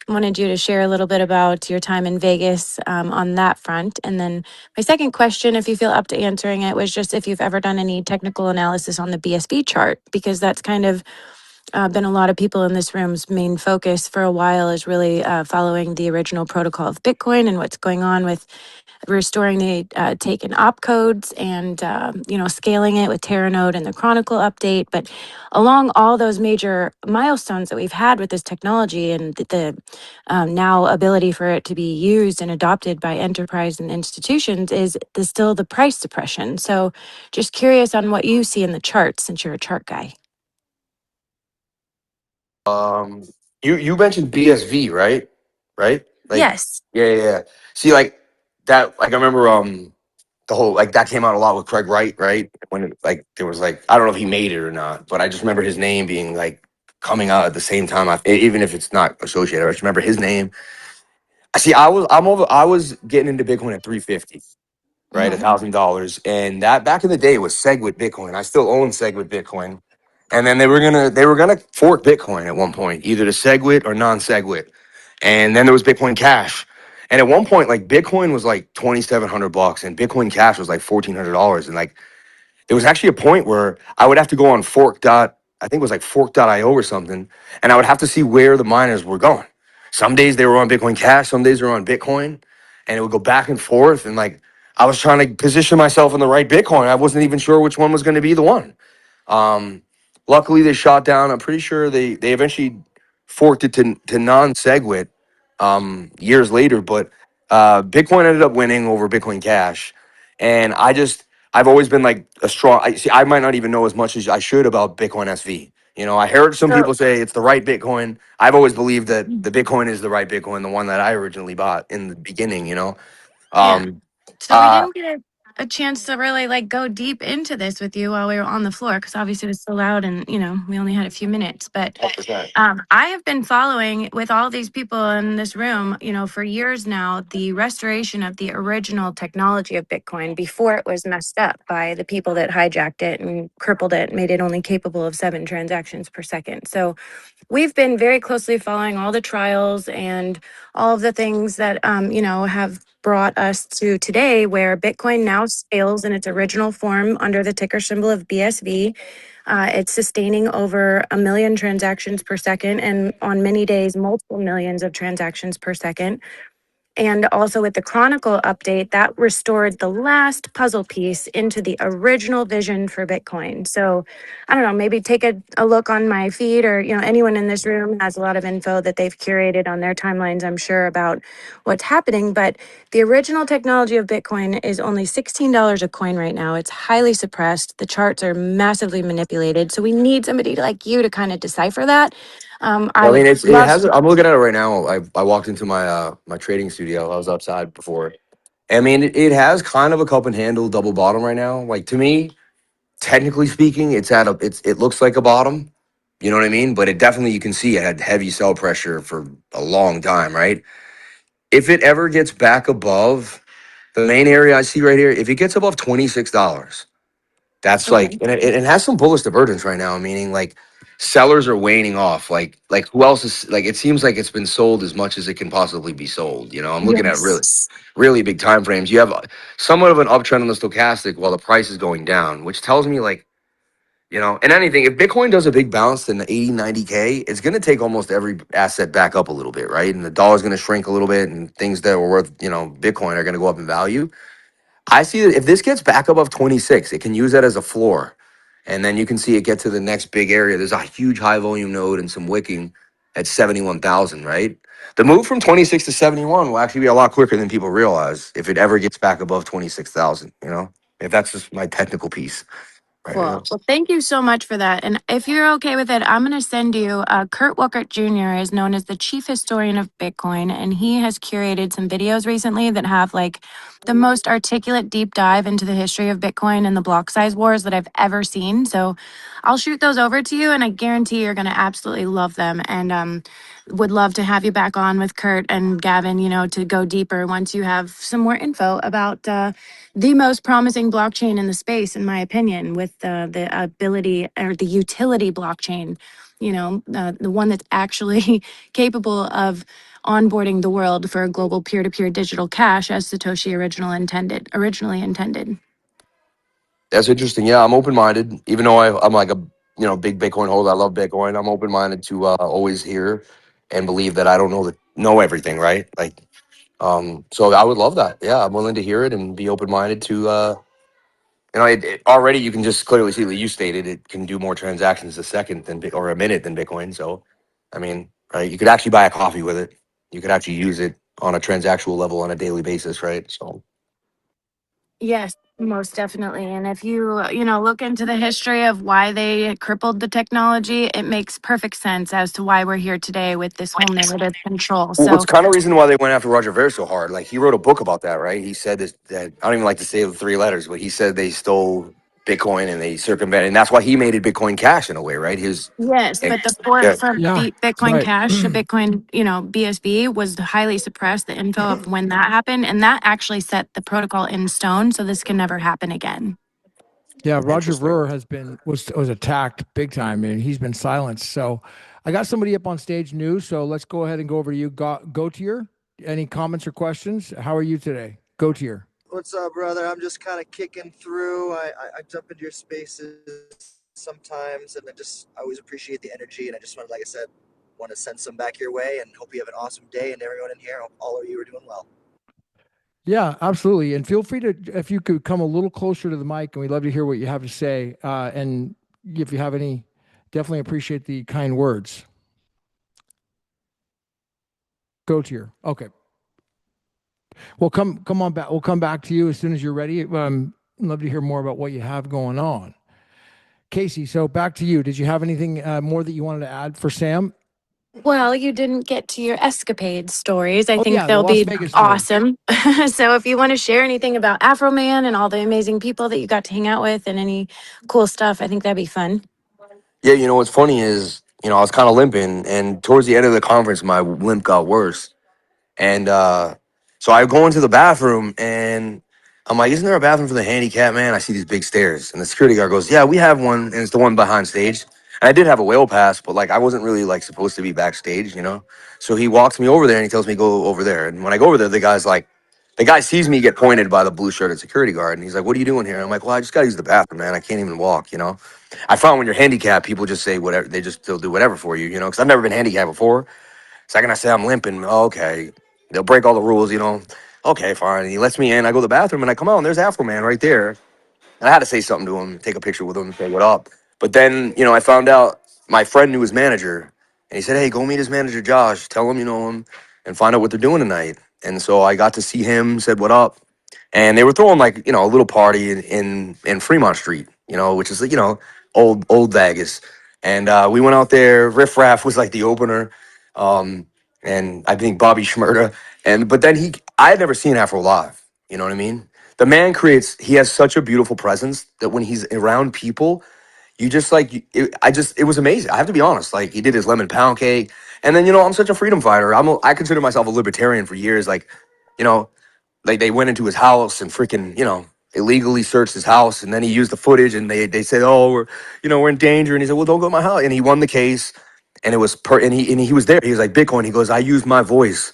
I wanted you to share a little bit about your time in Vegas on that front. And then my second question, if you feel up to answering it, was just if you've ever done any technical analysis on the BSB chart, because that's kind of been a lot of people in this room's main focus for a while is really following the original protocol of Bitcoin and what's going on with restoring the taken opcodes and scaling it with Terranode and the Chronicle update. But along all those major milestones that we've had with this technology and the now ability for it to be used and adopted by enterprise and institutions is still the price suppression. So just curious on what you see in the charts since you're a chart guy. You mentioned BSV, right? Right? Like, Yes. yeah. See, like that. Like I remember, the whole like that came out a lot with Craig Wright, right? When like there was like I don't know if he made it or not, but I just remember his name being like coming out at the same time. Even if it's not associated, I just remember his name. I see. I was getting into Bitcoin at 350, right? Mhm. $1,000, and that back in the day was SegWit Bitcoin. I still own SegWit Bitcoin, and then they were gonna fork Bitcoin at one point, either to SegWit or non-SegWit, and then there was Bitcoin Cash. And at one point, like Bitcoin was like $2,700, and Bitcoin Cash was like $1,400, and like there was actually a point where I would have to go on I think it was like fork.io or something, and I would have to see where the miners were going. Some days they were on Bitcoin Cash, some days they were on Bitcoin, and it would go back and forth. And like I was trying to position myself in the right Bitcoin. I wasn't even sure which one was going to be the one. Um, Luckily, they shot down. I'm pretty sure they eventually forked it to non-SegWit years later, but Bitcoin ended up winning over Bitcoin Cash, and I've always been like a strong. I might not even know as much as I should about Bitcoin SV. I heard some So people say it's the right Bitcoin. I've always believed that the Bitcoin is the right Bitcoin, the one that I originally bought in the beginning. yeah. Um, So we uh, didn't get a chance to really like go deep into this with you while we were on the floor because obviously it was so loud and we only had a few minutes. But 100%. I have been following with all these people in this room, for years now, the restoration of the original technology of Bitcoin before it was messed up by the people that hijacked it and crippled it, made it only capable of 7 transactions per second. So we've been very closely following all the trials and all of the things that have brought us to today where Bitcoin now scales in its original form under the ticker symbol of BSV. It's sustaining over 1 million transactions per second and on many days multiple millions of transactions per second. And also with the Chronicle update, that restored the last puzzle piece into the original vision for Bitcoin. So I don't know, maybe take a look on my feed or, anyone in this room has a lot of info that they've curated on their timelines, I'm sure, about what's happening. But the original technology of Bitcoin is only $16 a coin right now. It's highly suppressed. The charts are massively manipulated. So we need somebody like you to kind of decipher that. I I mean, it love, has. I'm looking at it right now. I walked into my trading studio. I was outside before. I mean, it has kind of a cup and handle double bottom right now. Like to me, technically speaking, it looks like a bottom. You know what I mean? But it definitely you can see it had heavy sell pressure for a long time, right? If it ever gets back above the main area I see right here, if it gets above $26. That's like, okay. and it has some bullish divergence right now, meaning like sellers are waning off. Like who else is like? It seems like it's been sold as much as it can possibly be sold. I'm looking at Yes. really big time frames. You have somewhat of an uptrend on the stochastic while the price is going down, which tells me like, and anything, if Bitcoin does a big bounce in the 80, 90K, it's going to take almost every asset back up a little bit, right? And the dollar's going to shrink a little bit, and things that were worth, Bitcoin are going to go up in value. I see that if this gets back above 26, it can use that as a floor. And then you can see it get to the next big area. There's a huge high volume node and some wicking at 71,000, right? The move from 26 to 71 will actually be a lot quicker than people realize if it ever gets back above 26,000, if that's just my technical piece right Cool. now. Well, thank you so much for that. And if you're okay with it, I'm going to send you. Kurt Wuckert Jr. is known as the chief historian of Bitcoin, and he has curated some videos recently that have like the most articulate deep dive into the history of Bitcoin and the block size wars that I've ever seen. So I'll shoot those over to you, and I guarantee you're going to absolutely love them. And would love to have you back on with Kurt and Gavin, to go deeper once you have some more info about the most promising blockchain in the space, in my opinion, with the ability or the utility blockchain, the one that's actually capable of onboarding the world for a global peer-to-peer digital cash as Satoshi originally intended. That's interesting. Yeah, I'm open minded, even though I'm like big Bitcoin holder. I love Bitcoin. I'm open minded to always hear and believe that I don't know everything, right? Like, so I would love that. Yeah, I'm willing to hear it and be open minded to. Already you can just clearly see that you stated it can do more transactions a second or a minute than Bitcoin. So, I mean, right? You could actually buy a coffee with it. You could actually use it on a transactional level on a daily basis, right? So. Yes, most definitely. And if you look into the history of why they crippled the technology, it makes perfect sense as to why we're here today with this whole narrative control. Well, what's So, kind of reason why they went after Roger Ver so hard? Like he wrote a book about that, right? He said this, that I don't even like to say the three letters, but he said they stole Bitcoin and they circumvented, and that's why he made it Bitcoin Cash in a way, right? His yes, and but the port yeah, from Yeah, that's Bitcoin right. Cash to Bitcoin, BSB was highly suppressed, the info of when that happened. And that actually set the protocol in stone. So this can never happen again. Yeah, Roger interesting. Ver was attacked big time, and he's been silenced. So, I got somebody up on stage new. So let's go ahead and go over to you. Go to your any comments or questions? How are you today? Go to your. What's up, brother? I'm just kind of kicking through. I jump into your spaces sometimes, and I always appreciate the energy. And I just like I said, want to send some back your way, and hope you have an awesome day. And everyone in here, hope all of you are doing well. Yeah, absolutely. And feel free to, if you could come a little closer to the mic, and we'd love to hear what you have to say. And if you have any, definitely appreciate the kind words. Go to your. Okay. Well, come on back. We'll come back to you as soon as you're ready. Love to hear more about what you have going on. Casey, so back to you. Did you have anything more that you wanted to add for Sam? Well, you didn't get to your escapade stories. I Oh think yeah, the they'll Las be Vegas story. awesome. So if you want to share anything about Afro Man and all the amazing people that you got to hang out with and any cool stuff, I think that'd be fun. Yeah, what's funny is I was kind of limping, and towards the end of the conference, my limp got worse. And so I go into the bathroom and I'm like, isn't there a bathroom for the handicap, man? I see these big stairs. And the security guard goes, yeah, we have one. And it's the one behind stage. And I did have a whale pass, but like I wasn't really like supposed to be backstage. So he walks me over there and he tells me go over there. And when I go over there, the guy sees me get pointed by the blue shirted security guard. And he's like, what are you doing here? And I'm like, well, I just got to use the bathroom, man. I can't even walk. I found when you're handicapped, people just say whatever. They'll do whatever for you, because I've never been handicapped before. Second I say I'm limping, oh, okay. They'll break all the rules. Okay, fine. And he lets me in. I go to the bathroom and I come out and there's Afro Man right there. And I had to say something to him, take a picture with him, say what up. But then, I found out my friend knew his manager. And he said, hey, go meet his manager, Josh. Tell him you know him and find out what they're doing tonight. And so I got to see him, said what up. And they were throwing like, a little party in Fremont Street, which is, old Vegas. And we went out there. Riff Raff was like the opener. Um, and I think Bobby Shmurda. But then I had never seen Afro live. You know what I mean? The man he has such a beautiful presence that when he's around people, you just like, it was amazing. I have to be honest. Like he did his lemon pound cake. And then, I'm such a freedom fighter. I consider myself a libertarian for years. You know, like they went into his house and freaking, illegally searched his house. And then he used the footage and they said, oh, we're in danger. And he said, well, don't go to my house. And he won the case. And it was and he was there. He was like, Bitcoin. He goes, I use my voice.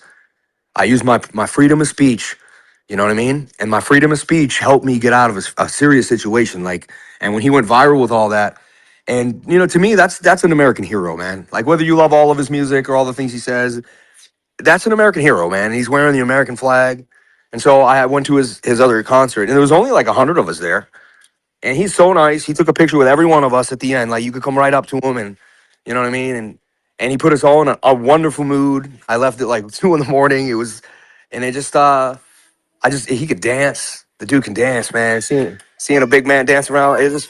I use my freedom of speech. You know what I mean? And my freedom of speech helped me get out of a serious situation. And when he went viral with all that, and to me, that's an American hero, man. Like whether you love all of his music or all the things he says, that's an American hero, man. And he's wearing the American flag. And so I went to his other concert, and there was only like 100 of us there. And he's so nice. He took a picture with every one of us at the end. Like you could come right up to him, and you know what I mean. And he put us all in a wonderful mood. I left at like 2 in the morning. And it just he could dance. The dude can dance, man. Seeing a big man dance around,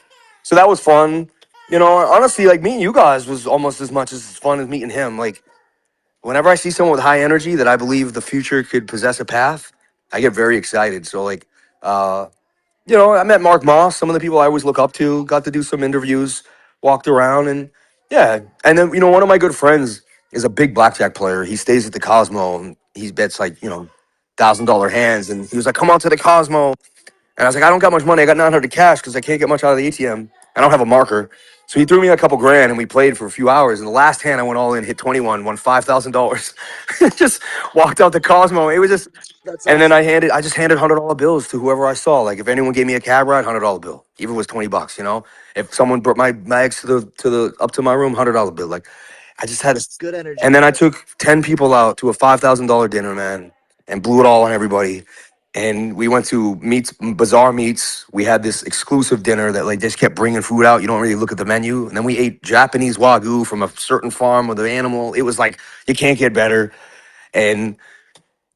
so that was fun. Honestly, like meeting you guys was almost as much as fun as meeting him. Like whenever I see someone with high energy that I believe the future could possess a path, I get very excited. So like, I met Mark Moss, some of the people I always look up to, got to do some interviews, walked around, and yeah. And then, one of my good friends is a big blackjack player. He stays at the Cosmo and he bets like, $1,000 hands. And he was like, come out to the Cosmo. And I was like, I don't got much money. I got 900 cash because I can't get much out of the ATM. I don't have a marker. So he threw me a couple grand and we played for a few hours. And the last hand I went all in, hit 21, won $5,000. Just walked out the Cosmo. It was just, That's and then awesome. I just handed $100 bills to whoever I saw. Like if anyone gave me a cab ride, $100 bill. Even if it was $20, you know. If someone brought my bags to the up to my room, $100 bill. Like I just had this. Good energy, And then I man. took 10 people out to a $5,000 dinner, man, and blew it all on everybody. And we went to meats, Bazaar Meats. We had this exclusive dinner that like just kept bringing food out. You don't really look at the menu. And then we ate Japanese wagyu from a certain farm with an animal. It was like you can't get better. And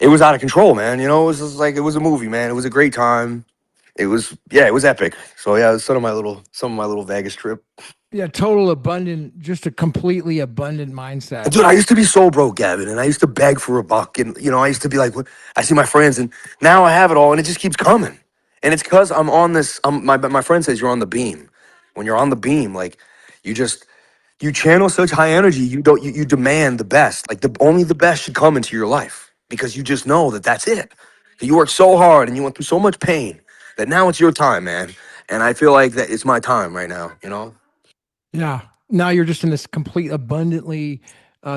it was out of control, man. You know, it was just like it was a movie, man. It was a great time. It was, yeah, it was epic. So yeah, it was some of my little Vegas trip. Yeah, total abundant, just a completely abundant mindset. Dude, I used to be so broke, Gavin, and I used to beg for a buck, and you know, I used to be like, what? I see my friends, and now I have it all, and it just keeps coming, and it's because I'm on this. My friend says you're on the beam. When you're on the beam, like you just you channel such high energy, you demand the best. Like only the best should come into your life because you just know that that's it. You worked so hard and you went through so much pain that now it's your time, man. And I feel like that it's my time right now. You know. Yeah. Now you're just in this complete abundantly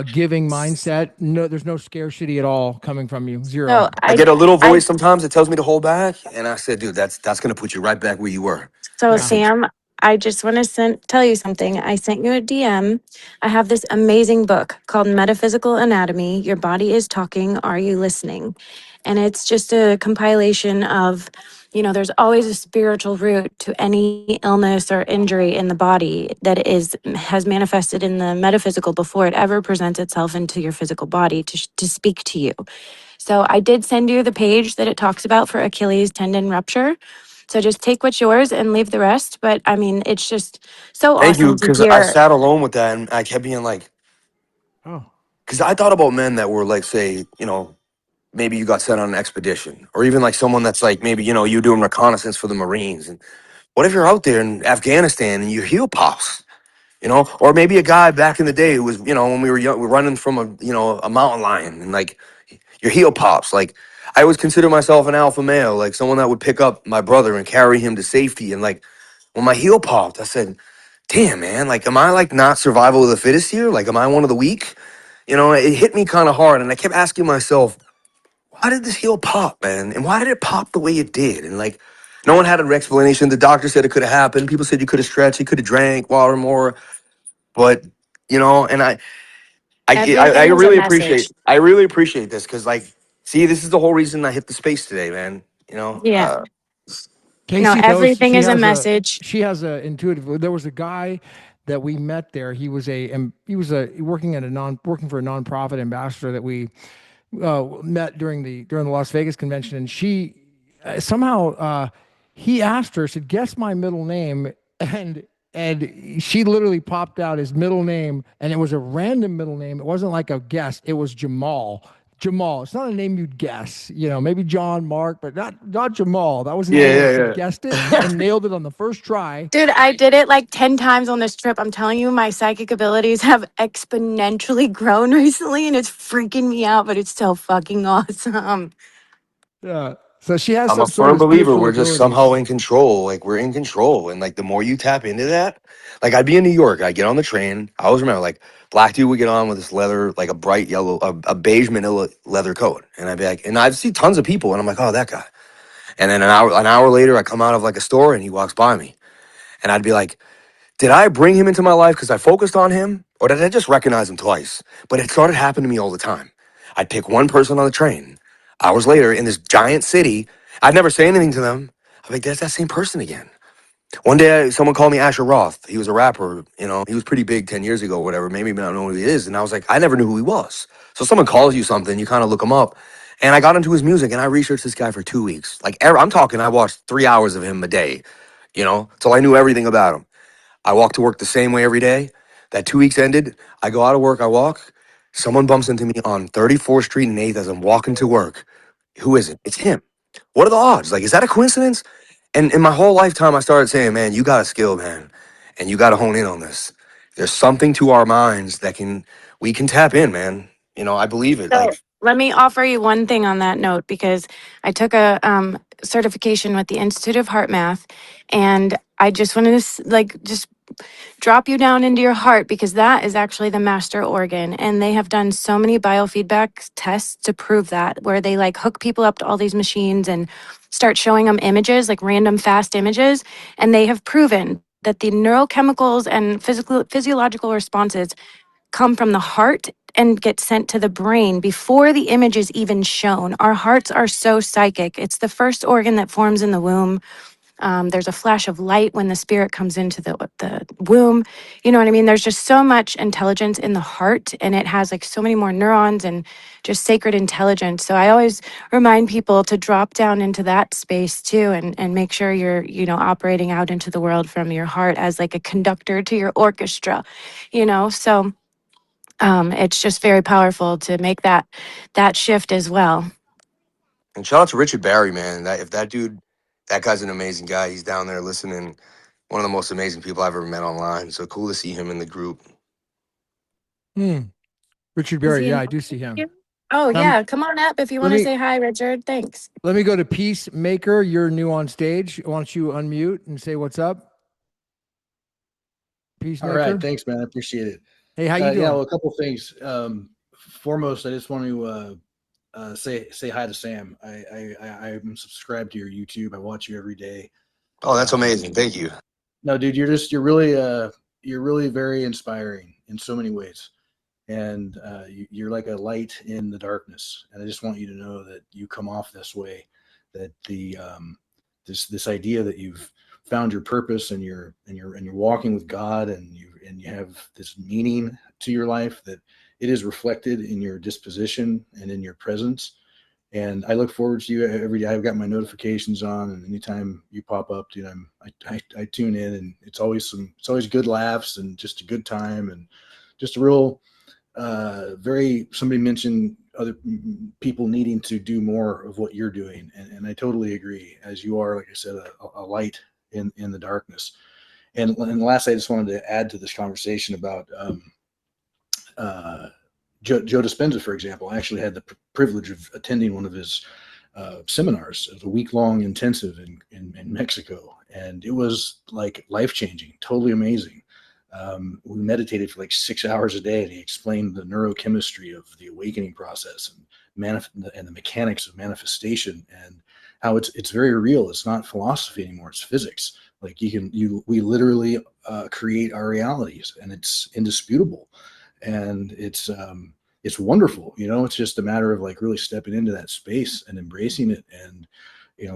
giving mindset. No, there's no scarcity at all coming from you. Zero. So I I get a little I voice sometimes that tells me to hold back, and I said, "Dude, that's gonna put you right back where you were." So, Yeah. Sam, I just want to tell you something. I sent you a DM. I have this amazing book called Metaphysical Anatomy. Your Body is Talking. Are You Listening? And it's just a compilation of, there's always a spiritual root to any illness or injury in the body that has manifested in the metaphysical before it ever presents itself into your physical body to speak to you. So I did send you the page that it talks about for Achilles tendon rupture. So just take what's yours and leave the rest. But I mean, it's just so Thank you, awesome to because I hear. sat alone with that, and I kept being like, Oh. because I thought about men that were like, say, maybe you got sent on an expedition, or even like someone that's like, maybe you doing reconnaissance for the Marines, and what if you're out there in Afghanistan and your heel pops? Or maybe a guy back in the day who was, when we were young, we're running from a mountain lion, and like your heel pops. Like I always consider myself an alpha male, like someone that would pick up my brother and carry him to safety. And like when my heel popped, I said, "Damn, man! Like, am I like not survival of the fittest here? Like, am I one of the weak?" It hit me kind of hard, and I kept asking myself, "Why did this heel pop, man? And why did it pop the way it did?" And like, no one had an explanation. The doctor said it could have happened. People said you could have stretched, you could have drank water more, but and I Everything is a really message. appreciate this because like see this is the whole reason I hit the space today, man. Yeah. Casey knows Everything is a message. she has a intuitive. There was a guy that we met there. He was working working for a nonprofit ambassador that we met during the Las Vegas convention, and she somehow he asked her, said, "Guess my middle name," and she literally popped out his middle name, and it was a random middle name. It wasn't like a guess. It was Jamal. Jamal. It's not a name you'd guess. Maybe John, Mark, but not Jamal. That was his name. She Yeah, guessed it yeah. and nailed it on the first try. Dude, I did it like 10 times on this trip. I'm telling you, my psychic abilities have exponentially grown recently and it's freaking me out, but it's so fucking awesome. Yeah. So she has I'm a some sort firm of believer spiritual we're just somehow abilities. in control. Like we're in control. And like the more you tap into that, like I'd be in New York, I'd get on the train. I always remember like black dude would get on with this leather, like a bright yellow, a beige manila leather coat. And I'd be like, and I'd see tons of people and I'm like, oh, that guy. And then an hour later, I come out of like a store and he walks by me. And I'd be like, did I bring him into my life because I focused on him? Or did I just recognize him twice? But it started happening to me all the time. I'd pick one person on the train. Hours later, in this giant city, I'd never say anything to them. I'm like, there's that same person again. One day, someone called me Asher Roth. He was a rapper. He was pretty big 10 years ago, or whatever. Maybe I don't know who he is. And I was like, I never knew who he was. So someone calls you something, you kind of look him up. And I got into his music and I researched this guy for 2 weeks. Like, I'm talking, I watched 3 hours of him a day, till I knew everything about him. I walk to work the same way every day. That 2 weeks ended. I go out of work, I walk. Someone bumps into me on 34th Street and 8th as I'm walking to work. Who is it? It's him. What are the odds? Like, is that a coincidence? And in my whole lifetime, I started saying, man, you got a skill, man. And you got to hone in on this. There's something to our minds that we can tap in, man. I believe it. So Like, let me offer you one thing on that note because I took a certification with the Institute of Heart Math, and I just wanted to just drop you down into your heart, because that is actually the master organ. And they have done so many biofeedback tests to prove that, where they like hook people up to all these machines and start showing them images, like random fast images. And they have proven that the neurochemicals and physiological responses come from the heart and get sent to the brain before the image is even shown. Our hearts are so psychic. It's the first organ that forms in the womb. There's a flash of light when the spirit comes into the womb. You know what I mean? There's just so much intelligence in the heart, and it has like so many more neurons and just sacred intelligence. So I always remind people to drop down into that space too, and make sure you're, operating out into the world from your heart as like a conductor to your orchestra, So it's just very powerful to make that shift as well. And shout out to Richard Barry, man. That guy's an amazing guy. He's down there listening. One of the most amazing people I've ever met online. So cool to see him in the group. Richard Is Berry. he Yeah, in? I do see him. Oh Um, yeah, come on up if you let want to me say hi, Richard. Thanks. let me go to Peacemaker. You're new on stage. Why don't you unmute and say what's up, All right, Peacemaker? thanks, man. I appreciate it. Hey, how you Yeah, doing? well, a couple things. Foremost, I just want to say hi to Sam. I'm subscribed to your YouTube. I watch you every day. Oh, that's amazing. Thank you. No, dude, you're really very inspiring in so many ways, and you're like a light in the darkness. And I just want you to know that you come off this way, that this idea that you've found your purpose, and you're walking with God, and you have this meaning to your life, that it is reflected in your disposition and in your presence. And I look forward to you every day. I've got my notifications on, and anytime you pop up, dude, I tune in, and it's always good laughs and just a good time, and just a real somebody mentioned other people needing to do more of what you're doing, and I totally agree, as you are, like I said, a light in the darkness. And last, I just wanted to add to this conversation about Joe Dispenza, for example. I actually had the privilege of attending one of his seminars. It was a week-long intensive in Mexico, and it was like life-changing, totally amazing. We meditated for like 6 hours a day, and he explained the neurochemistry of the awakening process, and the mechanics of manifestation, and how it's very real. It's not philosophy anymore; it's physics. Like we literally create our realities, and it's indisputable, and it's wonderful. It's just a matter of like really stepping into that space and embracing it, and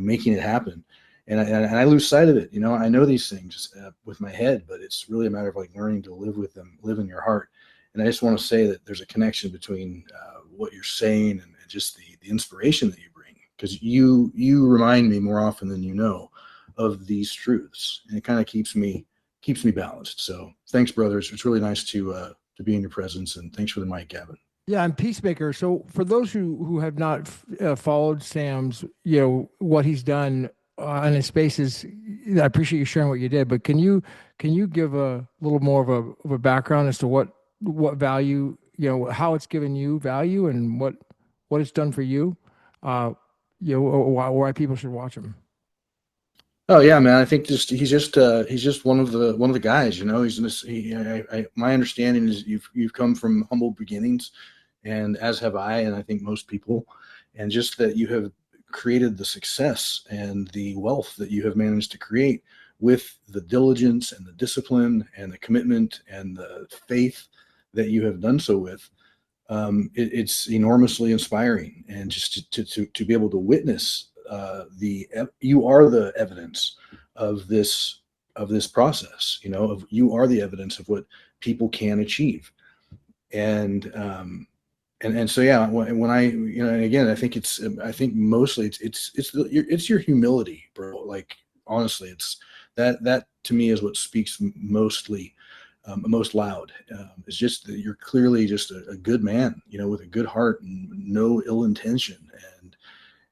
making it happen. And I lose sight of it. I know these things with my head, but it's really a matter of like learning to live with them, live in your heart. And I just want to say that there's a connection between what you're saying and just the inspiration that you bring, because you remind me more often than you know of these truths, and it kind of keeps me balanced. So thanks, brothers. It's really nice to be in your presence, and thanks for the mic, Gavin. Yeah, I'm Peacemaker. So for those who have not followed Sam's, what he's done in his spaces, I appreciate you sharing what you did. But can you give a little more of a background as to what value, how it's given you value, and what it's done for you, or why people should watch him? Oh yeah, man. I think he's just one of the guys. My understanding is you've come from humble beginnings, and as have I, and I think most people, and just that you have created the success and the wealth that you have managed to create with the diligence and the discipline and the commitment and the faith that you have done so with. It's enormously inspiring, and just to be able to witness you are the evidence of this process. You are the evidence of what people can achieve, and so yeah. When I and again, I think mostly it's your humility, bro. Like honestly, it's that to me is what speaks most loud. It's just that you're clearly just a good man, with a good heart and no ill intention,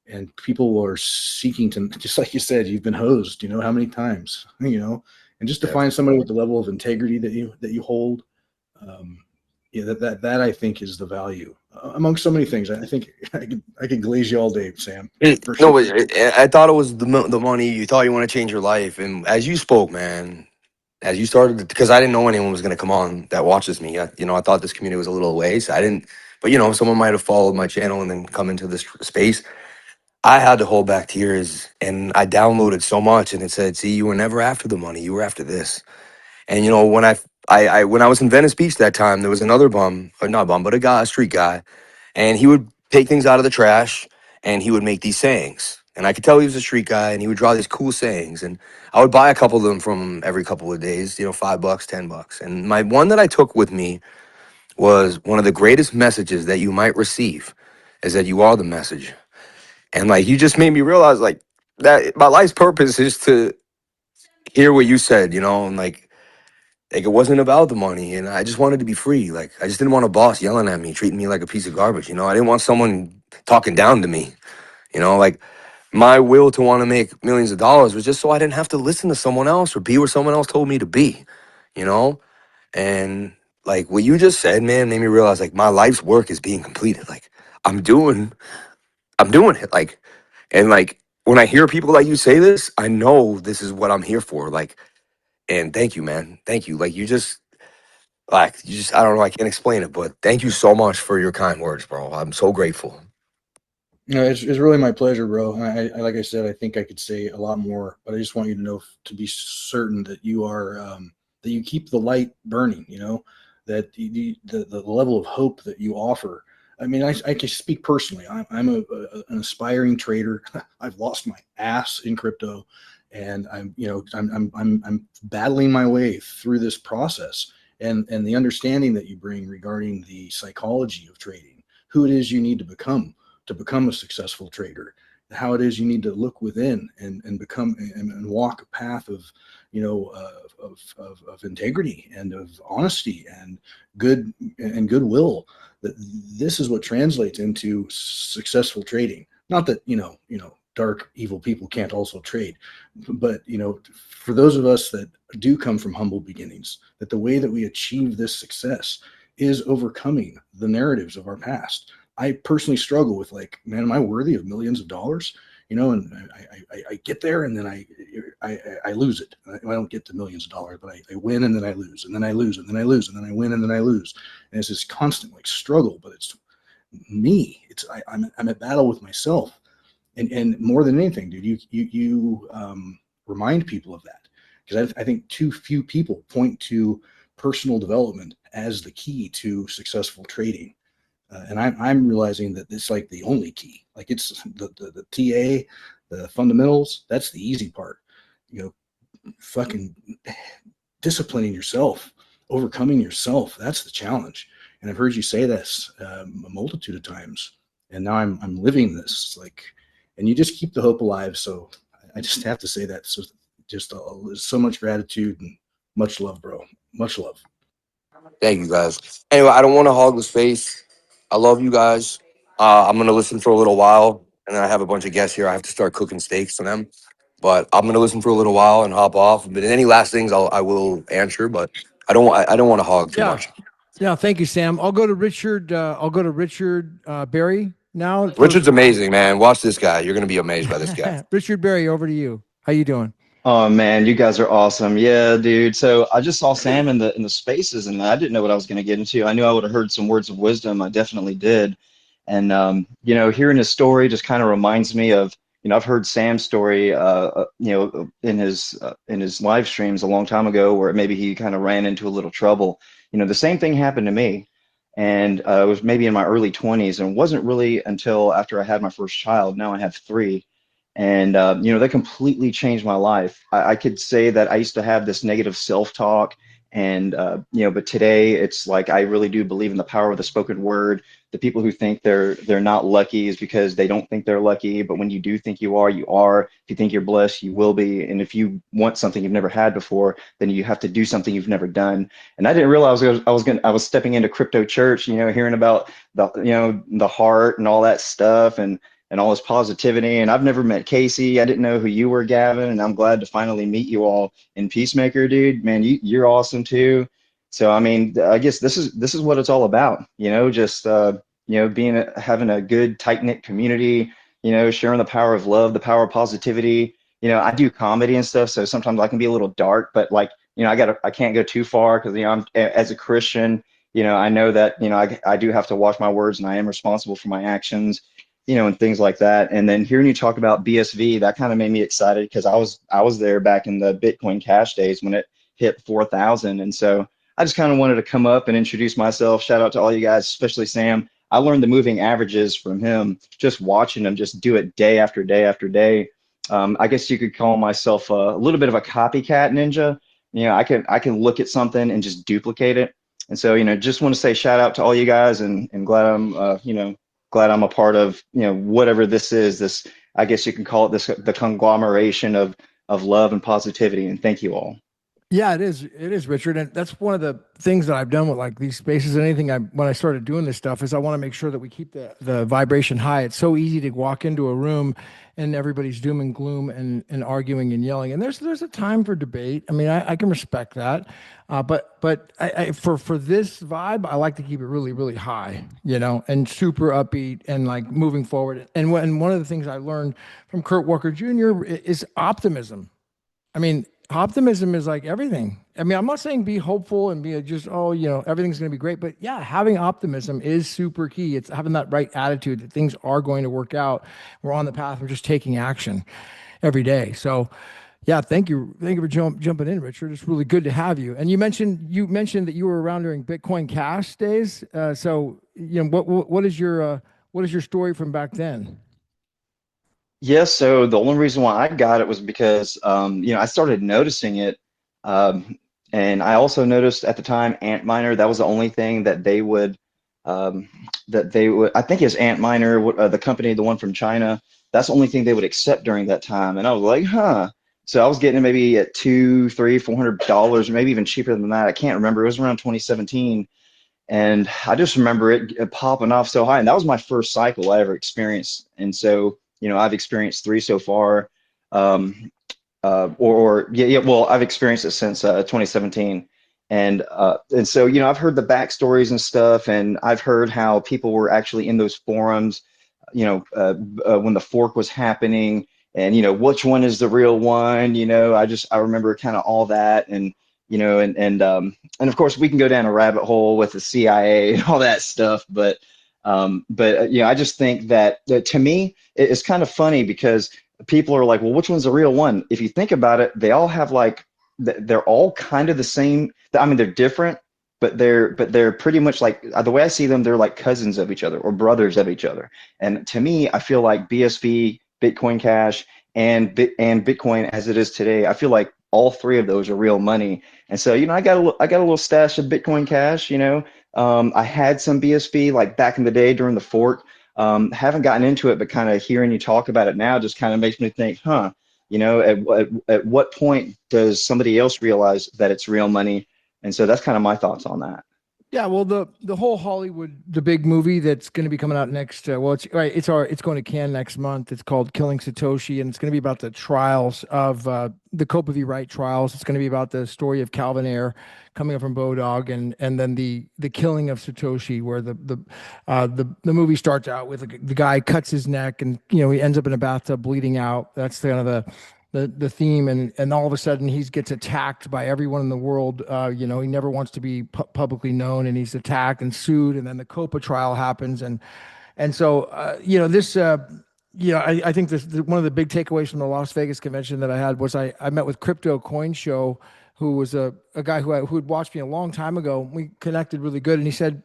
and people are seeking to, just like you said, you've been hosed, how many times, and just to Yeah. find somebody with the level of integrity that you hold, Yeah, that I think is the value among so many things. I think I could glaze you all day, Sam, for No, sure. but I thought it was the money. You thought you want to change your life, and as you spoke, man, as you started, because I didn't know anyone was going to come on that watches me. I thought this community was a little away, so I didn't. But someone might have followed my channel and then come into this space. I had to hold back tears, and I downloaded so much, and it said, "See, you were never after the money. You were after this." And when when I was in Venice Beach that time, there was another bum, or not bum, but a street guy, and he would take things out of the trash, and he would make these sayings. And I could tell he was a street guy, and he would draw these cool sayings, and I would buy a couple of them from him every couple of days, $5, $10. And my one that I took with me was, one of the greatest messages that you might receive is that you are the message. And like, you just made me realize, like, that my life's purpose is to hear what you said, and like it wasn't about the money, and I just wanted to be free. Like, I just didn't want a boss yelling at me, treating me like a piece of garbage. I didn't want someone talking down to me. Like, my will to want to make millions of dollars was just so I didn't have to listen to someone else or be where someone else told me to be. You know, and like what you just said, man, made me realize, like, my life's work is being completed. Like, I'm doing, I'm doing it. Like, and like when I hear people like you say this, I know this is what I'm here for. Like, and thank you, man. Thank you. Like, I don't know, I can't explain it, but thank you so much for your kind words, bro. I'm so grateful. No, it's really my pleasure, bro. Like I said, I think I could say a lot more, but I just want you to know, to be certain that you are that you keep the light burning. That the level of hope that you offer. I mean, I can speak personally. I'm an aspiring trader. I've lost my ass in crypto, and I'm battling my way through this process. And the understanding that you bring regarding the psychology of trading, who it is you need to become a successful trader, how it is you need to look within and become and walk a path of of integrity and of honesty and goodwill. That this is what translates into successful trading. Not that dark evil people can't also trade, but for those of us that do come from humble beginnings, that the way that we achieve this success is overcoming the narratives of our past. I personally struggle with, like, man, am I worthy of millions of dollars? And I get there, and then I lose it. I don't get to millions of dollars, but I win, and then I lose, and then I lose, and then I lose, and then I win, and then I lose. And it's this constant, like, struggle, but it's me. I'm at battle with myself, and more than anything, dude, you remind people of that, because I think too few people point to personal development as the key to successful trading. And I'm realizing that it's like the only key. Like, it's the TA, the fundamentals. That's the easy part. Fucking disciplining yourself, overcoming yourself. That's the challenge. And I've heard you say this a multitude of times, and now I'm living this. It's like, and you just keep the hope alive. So I just have to say that. So just so much gratitude and much love, bro. Much love. Thank you, guys. Anyway, I don't want to hog the space. I love you guys. I'm gonna listen for a little while, and then I have a bunch of guests here. I have to start cooking steaks for them, but I'm gonna listen for a little while and hop off. But any last things, I will answer. But I don't want to hog too Yeah. much. Yeah. Thank you, Sam. I'll go to Richard. I'll go to Richard Berry now. Richard's amazing, man. Watch this guy. You're gonna be amazed by this guy. Richard Berry, over to you. How you doing? Oh man, you guys are awesome. Yeah, dude. So I just saw Sam in the spaces and I didn't know what I was going to get into. I knew I would have heard some words of wisdom. I definitely did. And hearing his story just kind of reminds me of, I've heard Sam's story in his live streams a long time ago where maybe he kind of ran into a little trouble. The same thing happened to me. And it was maybe in my early 20s, and it wasn't really until after I had my first child. Now I have three. And that completely changed my life. I could say that I used to have this negative self-talk, and but today it's like I really do believe in the power of the spoken word. The people who think they're not lucky is because they don't think they're lucky. But when you do think you are, you are. If you think you're blessed, you will be. And if you want something you've never had before, then you have to do something you've never done. And I didn't realize I was stepping into crypto church, hearing about the heart and all that stuff, and all this positivity. And I've never met Casey. I didn't know who you were, Gavin, and I'm glad to finally meet you all in Peacemaker, dude. Man, you're awesome too. So I mean, I guess this is what it's all about, just being having a good tight knit community, sharing the power of love, the power of positivity. I do comedy and stuff, so sometimes I can be a little dark, but like, I can't go too far because I'm as a Christian, I know that I do have to watch my words and I am responsible for my actions, and things like that. And then hearing you talk about BSV, that kind of made me excited because I was there back in the Bitcoin Cash days when it hit 4,000, and so I just kind of wanted to come up and introduce myself. Shout out to all you guys, especially Sam. I learned the moving averages from him, just watching him just do it day after day after day. I guess you could call myself a little bit of a copycat ninja. I can look at something and just duplicate it. And so, just want to say shout out to all you guys, and glad I'm a part of, whatever this is. This, I guess you can call it this, the conglomeration of love and positivity. And thank you all. Yeah, it is. It is, Richard, and that's one of the things that I've done with like these spaces and anything. When I started doing this stuff, is I want to make sure that we keep the vibration high. It's so easy to walk into a room and everybody's doom and gloom and arguing and yelling. And there's a time for debate. I mean, I can respect that, but for this vibe, I like to keep it really really high, and super upbeat and like moving forward. And one of the things I learned from Kurt Walker Jr. is optimism. I mean, optimism is like everything. I mean, I'm not saying be hopeful and be just, oh, everything's going to be great. But yeah, having optimism is super key. It's having that right attitude that things are going to work out. We're on the path. We're just taking action every day. So yeah, thank you. Thank you for jumping in, Richard. It's really good to have you. And you mentioned that you were around during Bitcoin Cash days. So, what is your story from back then? Yes, so the only reason why I got it was because I started noticing it, um, and I also noticed at the time Antminer. That was the only thing um, that they would. I think it's Antminer, the company, the one from China. That's the only thing they would accept during that time, and I was like, huh. So I was getting it maybe at two, three, $400, or maybe even cheaper than that. I can't remember. It was around 2017. And I just remember it popping off so high. And that was my first cycle I ever experienced. And so, I've experienced three so far. Um, yeah, well, I've experienced it since 2017. And so, I've heard the backstories and stuff, and I've heard how people were actually in those forums, when the fork was happening, and which one is the real one. I remember kind of all that, and and of course we can go down a rabbit hole with the CIA and all that stuff, I just think that to me it's kind of funny because people are like, well, which one's the real one? If you think about it, they all have like they're all kind of the same. I mean, they're different, but they're pretty much like, the way I see them, they're like cousins of each other or brothers of each other. And to me, I feel like BSV, Bitcoin Cash, and Bitcoin as it is today, I feel like all three of those are real money. And so, I got a little stash of Bitcoin Cash. I had some BSV like back in the day during the fork. Haven't gotten into it, but kind of hearing you talk about it now just kind of makes me think, huh, at what point does somebody else realize that it's real money? And so that's kind of my thoughts on that. Yeah, well, the whole Hollywood, the big movie that's going to be coming out next. Well, it's right. It's going to Cannes next month. It's called Killing Satoshi, and it's going to be about the trials of the Copa v. Wright trials. It's going to be about the story of Calvin Ayre coming up from Bodog, and then the killing of Satoshi, where the movie starts out with the guy cuts his neck, and he ends up in a bathtub bleeding out. That's kind of the theme, and all of a sudden he gets attacked by everyone in the world. He never wants to be publicly known, and he's attacked and sued, and then the Copa trial happens, and so this I think one of the big takeaways from the Las Vegas convention that I had was I met with Crypto Coin Show, who was a guy who had watched me a long time ago. We connected really good, and he said,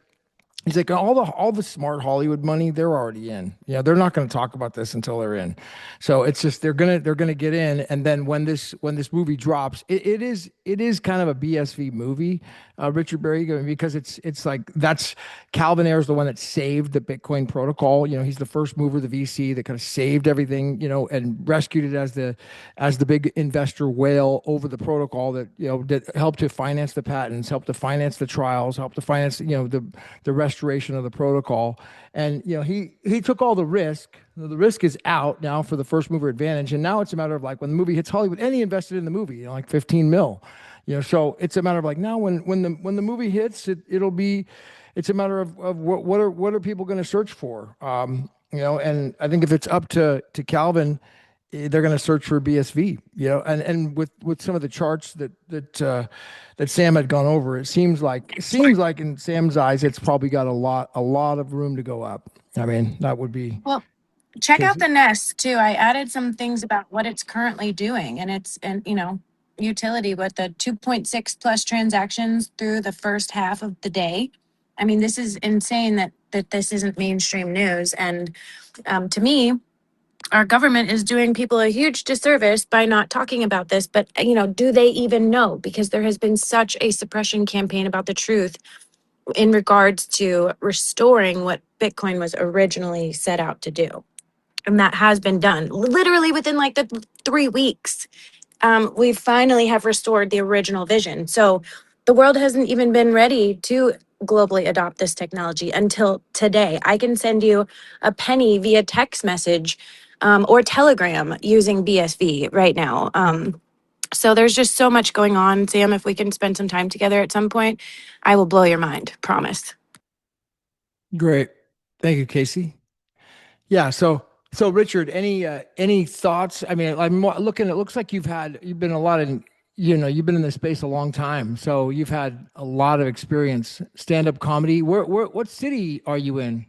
he's like, all the smart Hollywood money, they're already in. They're not going to talk about this until they're in. So it's just they're gonna get in, and then when this movie drops, it is kind of a BSV movie, Richard Berry, because it's like that's Calvin Ayre is the one that saved the Bitcoin protocol. He's the first mover, the VC that kind of saved everything, and rescued it as the big investor whale over the protocol that helped to finance the patents, helped to finance the trials, helped to finance the restoration of the protocol. And he took all the risk. The risk is out now for the first mover advantage, and now it's a matter of like when the movie hits Hollywood, and he invested in the movie, like 15 mil. So it's a matter of like now when the movie hits, it's a matter of what are people going to search for? And I think if it's up to Calvin, they're going to search for BSV, and with some of the charts that Sam had gone over, it seems like in Sam's eyes, it's probably got a lot of room to go up. I mean, that would be Well, check out Casey. the Nest too. I added some things about what it's currently doing, and utility with the 2.6 plus transactions through the first half of the day. I mean, this is insane that this isn't mainstream news. And to me, our government is doing people a huge disservice by not talking about this. But, do they even know? Because there has been such a suppression campaign about the truth in regards to restoring what Bitcoin was originally set out to do. And that has been done literally within like the 3 weeks. We finally have restored the original vision. So the world hasn't even been ready to globally adopt this technology until today. I can send you a penny via text message or Telegram using BSV right now. So there's just so much going on. Sam, if we can spend some time together at some point, I will blow your mind. Promise. Great, thank you, Casey. Yeah. So Richard, any thoughts? I mean, I'm looking. It looks like you've been a lot in you've been in this space a long time, so you've had a lot of experience stand up comedy. What city are you in?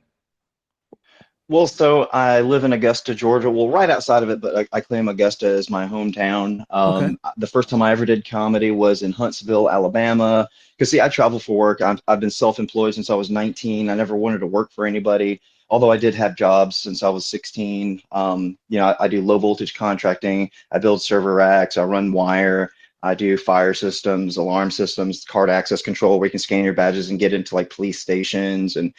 Well, so I live in Augusta, Georgia. Well, right outside of it, but I claim Augusta as my hometown. Okay. The first time I ever did comedy was in Huntsville, Alabama. Because see, I travel for work. I've been self-employed since I was 19. I never wanted to work for anybody, although I did have jobs since I was 16. I do low voltage contracting. I build server racks. I run wire. I do fire systems, alarm systems, card access control, where you can scan your badges and get into like police stations and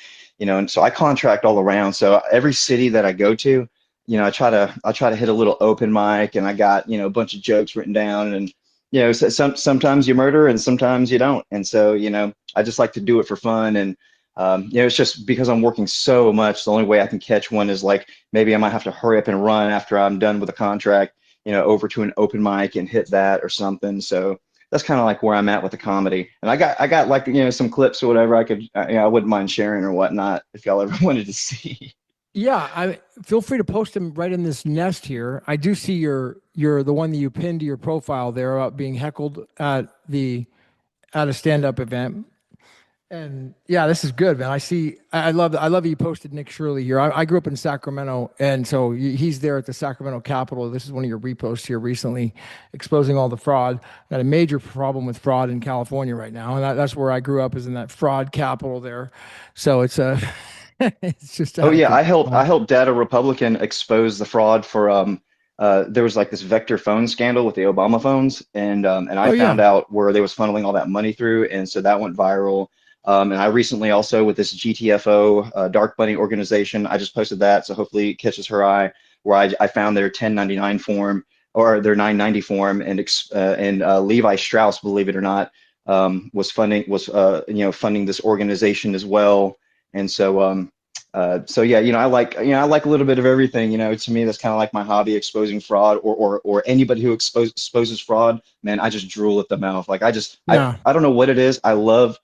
so I contract all around. So every city that I go to, I try to hit a little open mic, and I got a bunch of jokes written down, and sometimes you murder and sometimes you don't, and so I just like to do it for fun, and it's just because I'm working so much. The only way I can catch one is like maybe I might have to hurry up and run after I'm done with a contract, over to an open mic and hit that or something. So that's kind of like where I'm at with the comedy. And I got like some clips or whatever I wouldn't mind sharing or whatnot if y'all ever wanted to see. Yeah, I feel free to post them right in this nest here. I do see your the one that you pinned to your profile there about being heckled at a stand up event. And yeah, this is good, man. I love that you posted Nick Shirley here. I grew up in Sacramento, and so he's there at the Sacramento Capitol. This is one of your reposts here recently, exposing all the fraud. Got a major problem with fraud in California right now, and that's where I grew up, is in that fraud capital there. So it's a, it's just Oh out of yeah, I helped control. I helped Data Republican expose the fraud for there was like this vector phone scandal with the Obama phones, and I Oh found yeah, out where they was funneling all that money through, and so that went viral. And I recently also, with this GTFO Dark Bunny organization, I just posted that, so hopefully it catches her eye, where I found their 1099 form or their 990 form, and Levi Strauss, believe it or not, was funding this organization as well, and so yeah, I like a little bit of everything. To me, that's kind of like my hobby, exposing fraud, or anybody who exposes fraud. Man, I just drool at the mouth. Like yeah. I don't know what it is. I love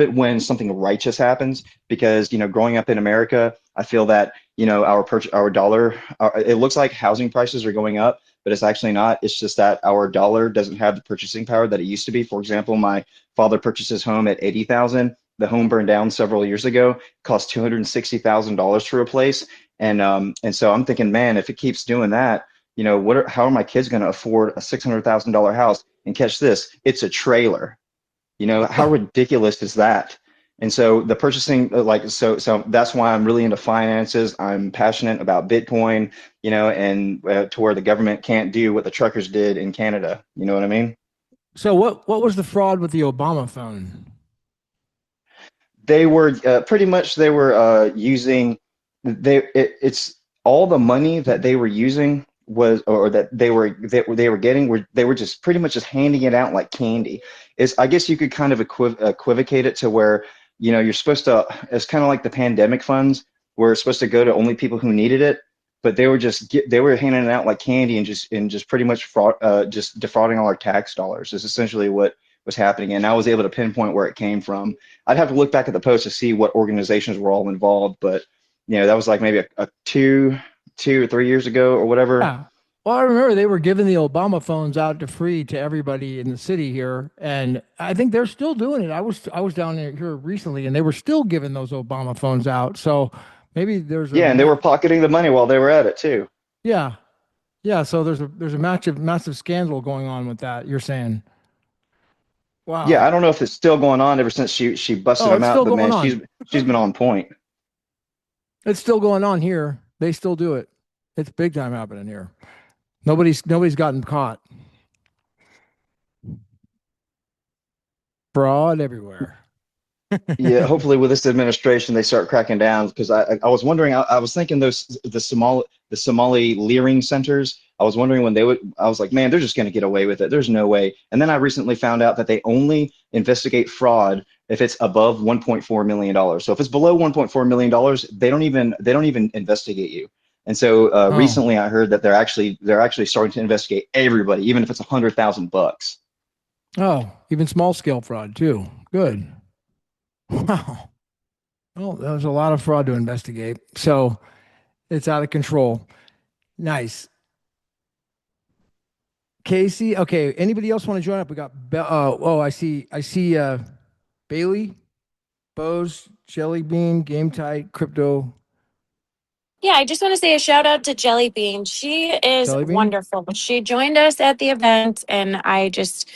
it when something righteous happens, because growing up in America, I feel that our dollar, it looks like housing prices are going up, but it's actually not. It's just that our dollar doesn't have the purchasing power that it used to be. For example, my father purchased his home at 80,000. The home burned down several years ago, cost $260,000 to replace. And so I'm thinking, man, if it keeps doing that, how are my kids going to afford a $600,000 house? And catch this, it's a trailer. How ridiculous is that? And so the purchasing, so that's why I'm really into finances. I'm passionate about Bitcoin, and to where the government can't do what the truckers did in Canada. You know what I mean? So what was the fraud with the Obama phone? They were pretty much they were using it's all the money that they were using was, or that they were getting, they were just pretty much just handing it out like candy. I guess you could kind of equivocate it to where you're supposed to, it's kind of like the pandemic funds, where it's supposed to go to only people who needed it, but they were handing it out like candy, and just pretty much fraud, just defrauding all our tax dollars is essentially what was happening, and I was able to pinpoint where it came from. I'd have to look back at the post to see what organizations were all involved, but that was like maybe a 2 or 3 years ago or whatever. Yeah. Well, I remember they were giving the Obama phones out to free to everybody in the city here, and I think they're still doing it. I was down here recently, and they were still giving those Obama phones out. So maybe there's a Yeah, and they were pocketing the money while they were at it too. yeah, yeah. So there's a massive scandal going on with that. You're saying, Yeah, wow. I don't know if it's still going on ever since she busted Oh, them it's out, still but going man, on. she's been on point. It's still going on here. They still do it. It's big time happening here. Nobody's gotten caught. Fraud everywhere. Yeah, hopefully with this administration they start cracking down because I was wondering I was thinking the Somali leering centers. I was wondering when they would. I was like, man, they're just going to get away with it. There's no way. And then I recently found out that they only investigate fraud if it's above 1.4 million dollars. So if it's below 1.4 million dollars, they don't even investigate you. And so Oh, recently I heard that they're actually starting to investigate everybody, even if it's $100,000. oh, even small scale fraud too. Good. Wow. Well, there's a lot of fraud to investigate. So it's out of control. Nice. Casey. Okay. Anybody else want to join up? We got, oh, I see, Bailey, Bose, Jelly Bean, Game Tight, Crypto, Yeah, I just want to say a shout out to Jelly Bean. She is Jelly Bean, wonderful. She joined us at the event, and I just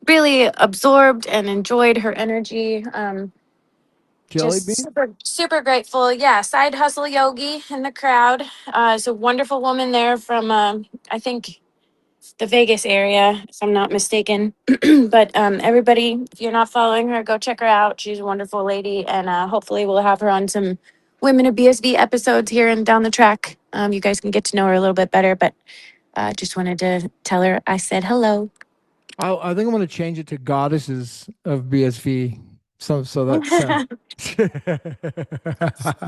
really absorbed and enjoyed her energy. Jelly Just Bean. super grateful. Yeah, side hustle yogi in the crowd. Is a wonderful woman there from I think the Vegas area, if I'm not mistaken. But everybody, if you're not following her, go check her out. She's a wonderful lady, and hopefully we'll have her on some Women of BSV episodes here and down the track. You guys can get to know her a little bit better, but just wanted to tell her I said hello. I think I'm going to change it to Goddesses of BSV. So that's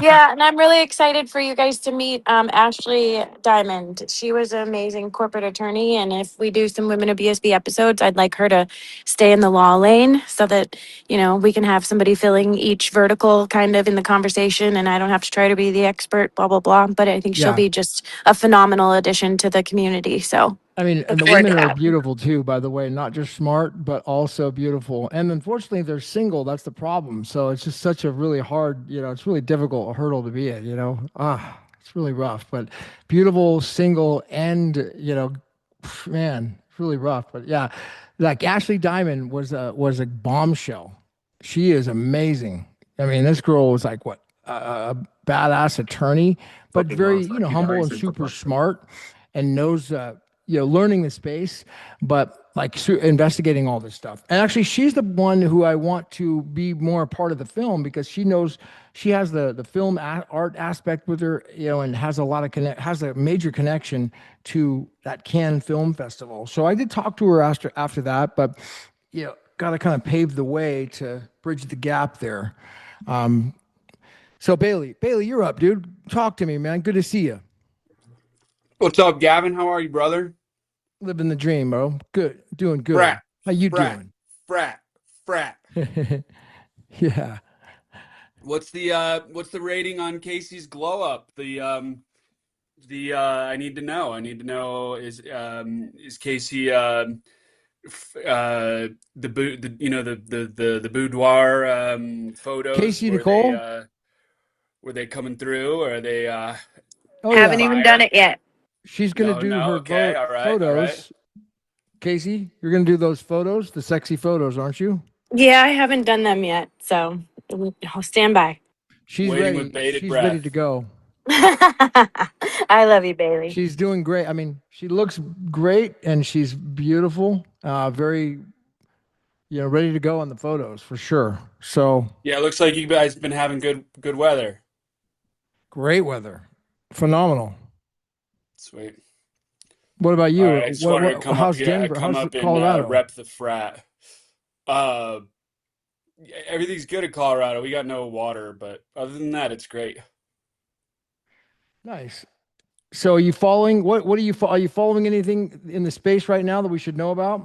Yeah, and I'm really excited for you guys to meet Ashley Diamond. She was an amazing corporate attorney, and if we do some Women of BSB episodes, I'd like her to stay in the law lane so that we can have somebody filling each vertical kind of in the conversation, and I don't have to try to be the expert. Blah blah blah. But I think she'll yeah. be just a phenomenal addition to the community. So I mean, and look the forward to women are that. beautiful too, by the way, not just smart, but also beautiful. And unfortunately, they're single. That's the problem. So it's just such a really hard, it's really difficult hurdle to be at. It's really rough, but beautiful, single, and, man, it's really rough. But yeah, like Ashley Diamond was a bombshell. She is amazing. I mean, this girl was like what a badass attorney, but very, humble and super smart and knows learning the space, but like investigating all this stuff. And actually, she's the one who I want to be more a part of the film because she knows she has the film art aspect with her, and has a lot of has a major connection to that Cannes Film Festival. So I did talk to her after that, but got to kind of pave the way to bridge the gap there. So Bailey, you're up, dude. Talk to me, man. Good to see you. What's up, Gavin? How are you, brother? Living the dream, bro. Good, doing good. Frat, How you frat, doing? frat, frat. Yeah. What's the rating on Casey's glow up? I need to know. I need to know is Casey the boudoir photos Casey Nicole. were they coming through, or are they Oh Haven't yeah. even done fire? it yet. She's gonna No, do no, her okay, all right, all right. photos. Casey, you're gonna do those photos, the sexy photos, aren't you? Yeah, I haven't done them yet, so I'll stand by. She's Waiting with ready. bated She's ready to breath. go. I love you, Bailey. She's doing great. I mean, she looks great and she's beautiful. Very, ready to go on the photos for sure. So Yeah, it looks like you guys been having good weather. great weather. Phenomenal. Sweet. What about All you? right, I just wanted to come up How's here, Denver? come How's up and Colorado? rep the frat. Uh, Everything's good in Colorado. We got no water, but other than that, it's great. Nice. So are you following what are are you following anything in the space right now that we should know about?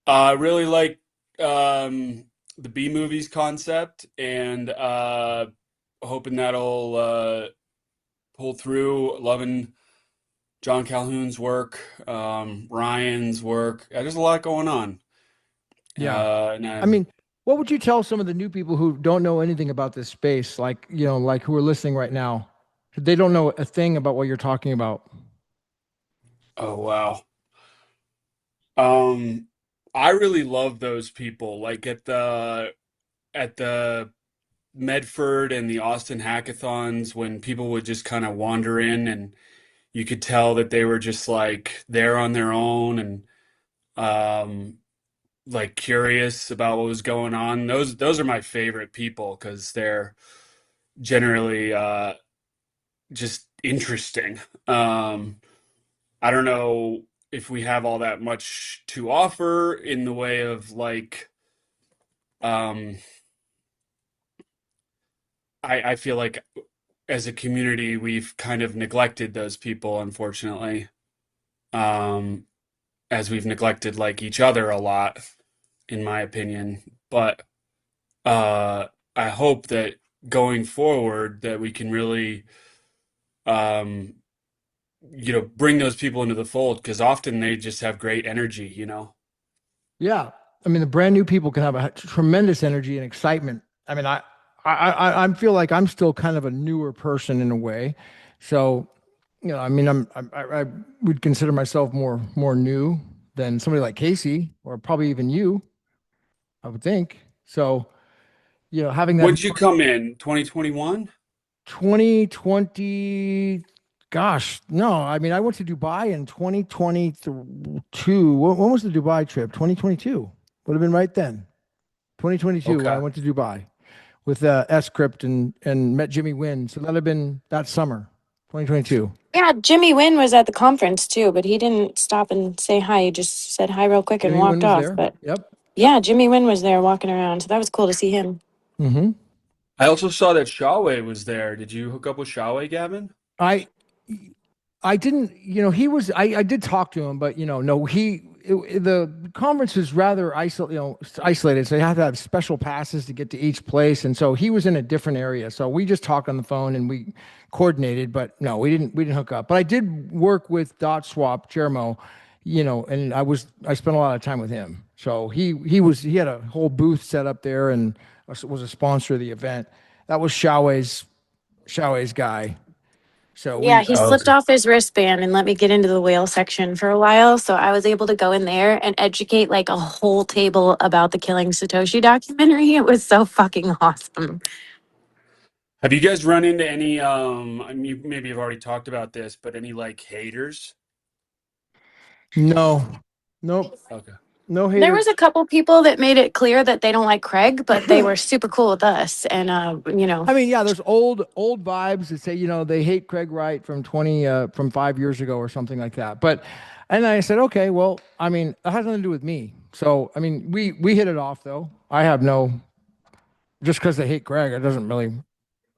I really like the B movies concept, and hoping that'll pull through. Loving John Calhoun's work, Ryan's work. There's a lot going on. Yeah. And I mean, what would you tell some of the new people who don't know anything about this space, like, like who are listening right now? They don't know a thing about what you're talking about. oh wow. Um, I really love those people. Like at the Medford and the Austin hackathons, when people would just kind of wander in, and you could tell that they were just like there on their own, and um like curious about what was going on. Those are my favorite people because they're generally just interesting. I don't know if we have all that much to offer in the way of like um I feel like as a community we've kind of neglected those people, unfortunately. Um as we've neglected like each other a lot, in my opinion. But uh I hope that going forward that we can really um bring those people into the fold, because often they just have great energy. Yeah. I mean, the brand new people can have a tremendous energy and excitement. I mean, I feel like I'm still kind of a newer person in a way. So, I mean, I would consider myself more new than somebody like Casey or probably even you, I would think. So, having that When'd you come in? 2021? 2020, gosh, no, I mean, I went to Dubai in 2022. When was the Dubai trip? 2022 would have been right then. 2022 when I Okay. went to Dubai with S Crypt and met Jimmy Wynn. So that'd have been that summer, 2022. Yeah, Jimmy Wynn was at the conference too, but he didn't stop and say hi. He just said hi real quick and Jimmy Wynn walked was off. there. But Yep. yeah, Jimmy Wynn was there walking around, so that was cool to see him. Hmm. I also saw that Shawway was there. Did you hook up with Shawway, Gavin? I I didn't, he was, I did talk to him, but, no, the conference was rather isolated. So you had to have special passes to get to each place. And so he was in a different area. So we just talked on the phone and we coordinated, but no, we didn't hook up. But I did work with Dot Swap, Jermo, and I spent a lot of time with him. So he had a whole booth set up there and was a sponsor of the event. That was Xiaowei's guy. So Yeah, we, he Oh, slipped okay. off his wristband and let me get into the whale section for a while. So I was able to go in there and educate like a whole table about the Killing Satoshi documentary. It was so fucking awesome. Have you guys run into any I mean, you maybe have already talked about this, but any like haters? No, nope, Okay. no There haters. was a couple people that made it clear that they don't like Craig, but they were super cool with us. And, I mean, yeah, there's old vibes that say, they hate Craig Wright from 5 years ago or something like that. But, and I said, okay, well, I mean, it has nothing to do with me. So, I mean, we hit it off though. I have no, just because they hate Craig, it doesn't really,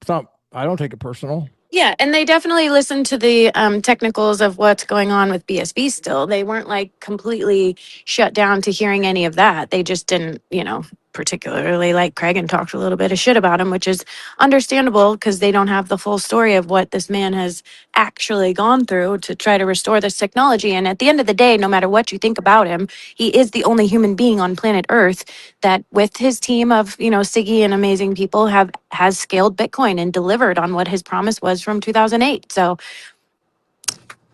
it's not, I don't take it personal. yeah, and they definitely listened to the technicals of what's going on with BSB still. They weren't like completely shut down to hearing any of that. They just didn't, particularly like Craig and talked a little bit of shit about him, which is understandable because they don't have the full story of what this man has actually gone through to try to restore this technology. And at the end of the day, no matter what you think about him, he is the only human being on planet Earth that with his team of, Siggy and amazing people has scaled Bitcoin and delivered on what his promise was from 2008. So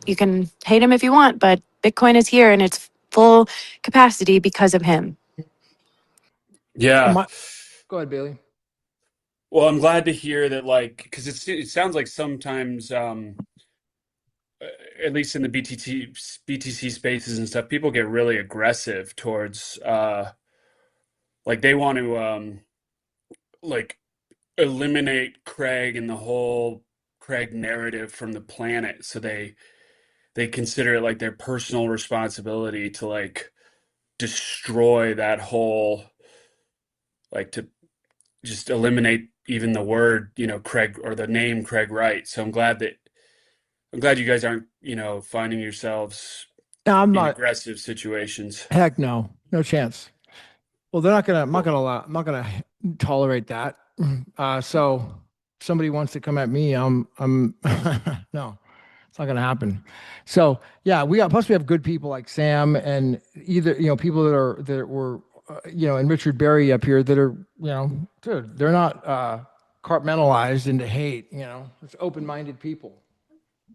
you can hate him if you want, but Bitcoin is here in its full capacity because of him. So Yeah. go ahead, Bailey. Well, I'm glad to hear that, like, because it sounds like sometimes uh, at least in the BTC spaces and stuff, people get really aggressive towards like they want to like eliminate Craig and the whole Craig narrative from the planet. So they consider it like their personal responsibility to like destroy that whole, like to just eliminate even the word, Craig, or the name Craig Wright. So I'm glad you guys aren't, finding yourselves No, I'm in not. aggressive situations. Heck no. No chance. Well, I'm not gonna tolerate that. So if somebody wants to come at me, no, it's not gonna happen. So yeah, plus we have good people like Sam and people that were, and Richard Berry up here that are, dude, they're not compartmentalized into hate. It's open-minded people,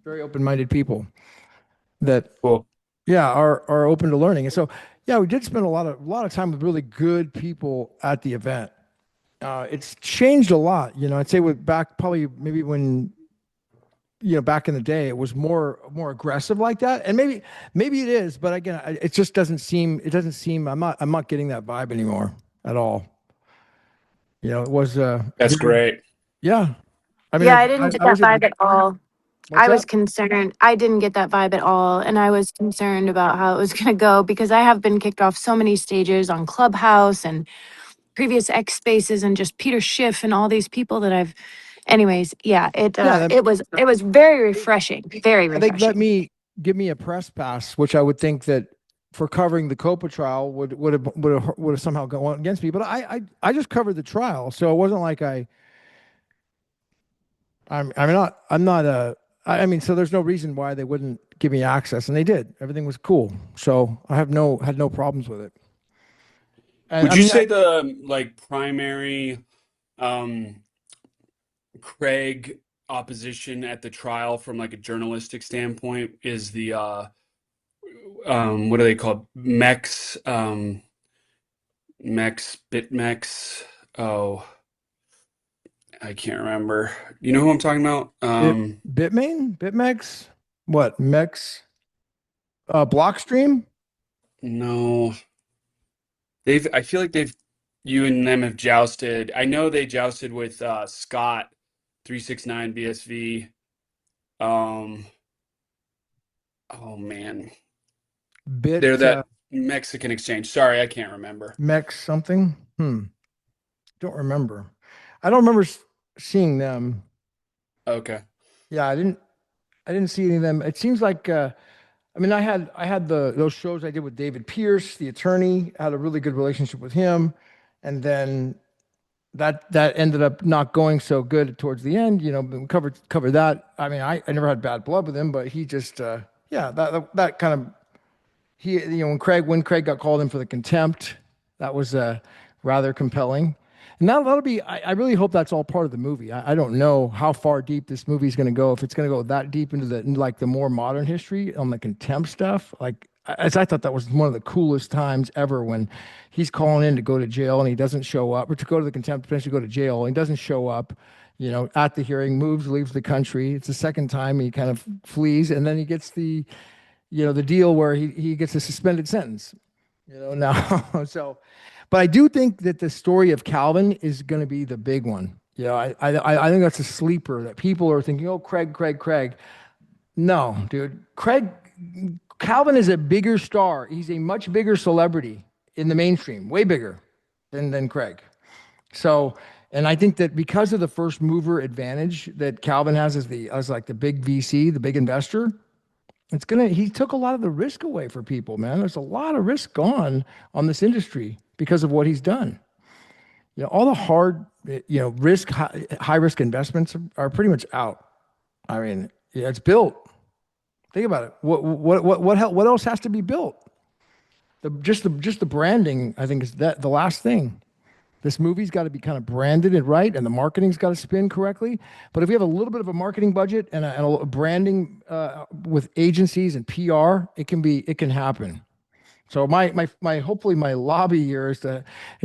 very open-minded people that Cool. are open to learning. And so yeah, we did spend a lot of time with really good people at the event. It's changed a lot. I'd say with back probably maybe when back in the day it was more aggressive like that, and maybe it is, but again, it just doesn't seem. It doesn't seem. I'm not getting that vibe anymore at all. It was That's great. yeah. I mean, Yeah, I didn't get I that was at vibe at all. what's I was that? concerned. I didn't get that vibe at all. And I was concerned about how it was going to go because I have been kicked off so many stages on Clubhouse and previous X Spaces and just Peter Schiff and all these people that I've. Anyways, yeah, Yeah, it was very refreshing. Very they let refreshing. me give me a press pass, which I would think that for covering the Copa trial would have somehow gone against me. But I just covered the trial, so it wasn't like I'm not I mean, so there's no reason why they wouldn't give me access, and they did. Everything was cool, so I had no problems with it. And Would I you mean, say the like primary um Craig opposition at the trial from like a journalistic standpoint is the what are they called? Bitmex. Oh, I can't remember. You know who I'm talking about? Bitmex, what Mex, Blockstream. No. I feel like you and them have jousted. I know they jousted with Scott 369 BSV. Um, oh man. They're Bit that Mexican exchange. Sorry, I can't remember. Mex something. Don't remember. I don't remember seeing them. Okay. Yeah, I didn't see any of them. It seems like I mean, I had those shows I did with David Pierce, the attorney. I had a really good relationship with him, and then that ended up not going so good towards the end. We covered that. I mean, I never had bad blood with him, but he just yeah, that kind of when Craig got called in for the contempt, that was rather compelling. And that'll be. I really hope that's all part of the movie. I don't know how far deep this movie is going to go. If it's going to go that deep into the more modern history on the contempt stuff, as I thought that was one of the coolest times ever when he's calling in to go to jail and he doesn't show up, or to go to the contempt, potentially go to jail, and he doesn't show up. At the hearing, leaves the country. It's the second time he kind of flees, and then he gets the deal where he gets a suspended sentence. Now, so, but I do think that the story of Calvin is going to be the big one. I think that's a sleeper that people are thinking, oh, Craig. No, dude, Calvin is a bigger star. He's a much bigger celebrity in the mainstream, way bigger than Craig. So, and I think that because of the first mover advantage that Calvin has as like the big VC, the big investor, he took a lot of the risk away for people, man. There's a lot of risk gone on this industry because of what he's done. All the hard, high risk investments are pretty much out. I mean, yeah, it's built. Think about it. What else has to be built? Just the branding, I think, is the last thing. This movie's got to be kind of branded and right, and the marketing's got to spin correctly. But if we have a little bit of a marketing budget and a branding with agencies and PR, it can happen. So hopefully my lobby here is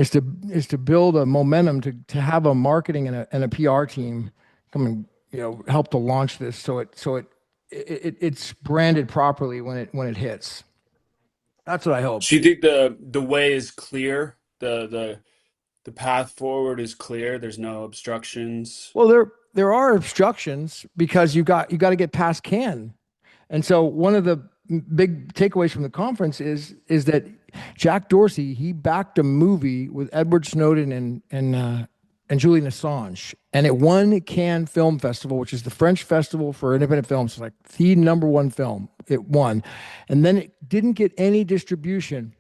to build a momentum to have a marketing and a PR team come and help to launch this so it's branded properly when it hits. That's what I hope. So you think the way is clear? The path forward is clear. There's no obstructions. Well, there are obstructions because you got to get past Cannes, and so one of the big takeaways from the conference is that Jack Dorsey, he backed a movie with Edward Snowden and Julian Assange, and it won Cannes Film Festival, which is the French festival for independent films. It's like the #1 film. It won, and then it didn't get any distribution.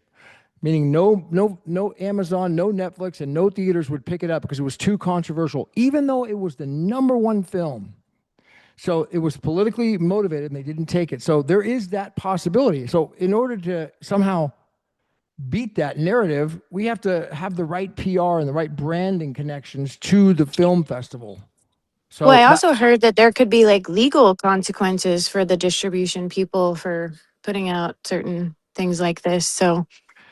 meaning no Amazon, no Netflix, and no theaters would pick it up because it was too controversial, even though it was the #1 film. So it was politically motivated and they didn't take it. So there is that possibility. So in order to somehow beat that narrative, we have to have the right PR and the right branding connections to the film festival. Well, I So that, also heard that there could be like legal consequences for the distribution people for putting out certain things like this. So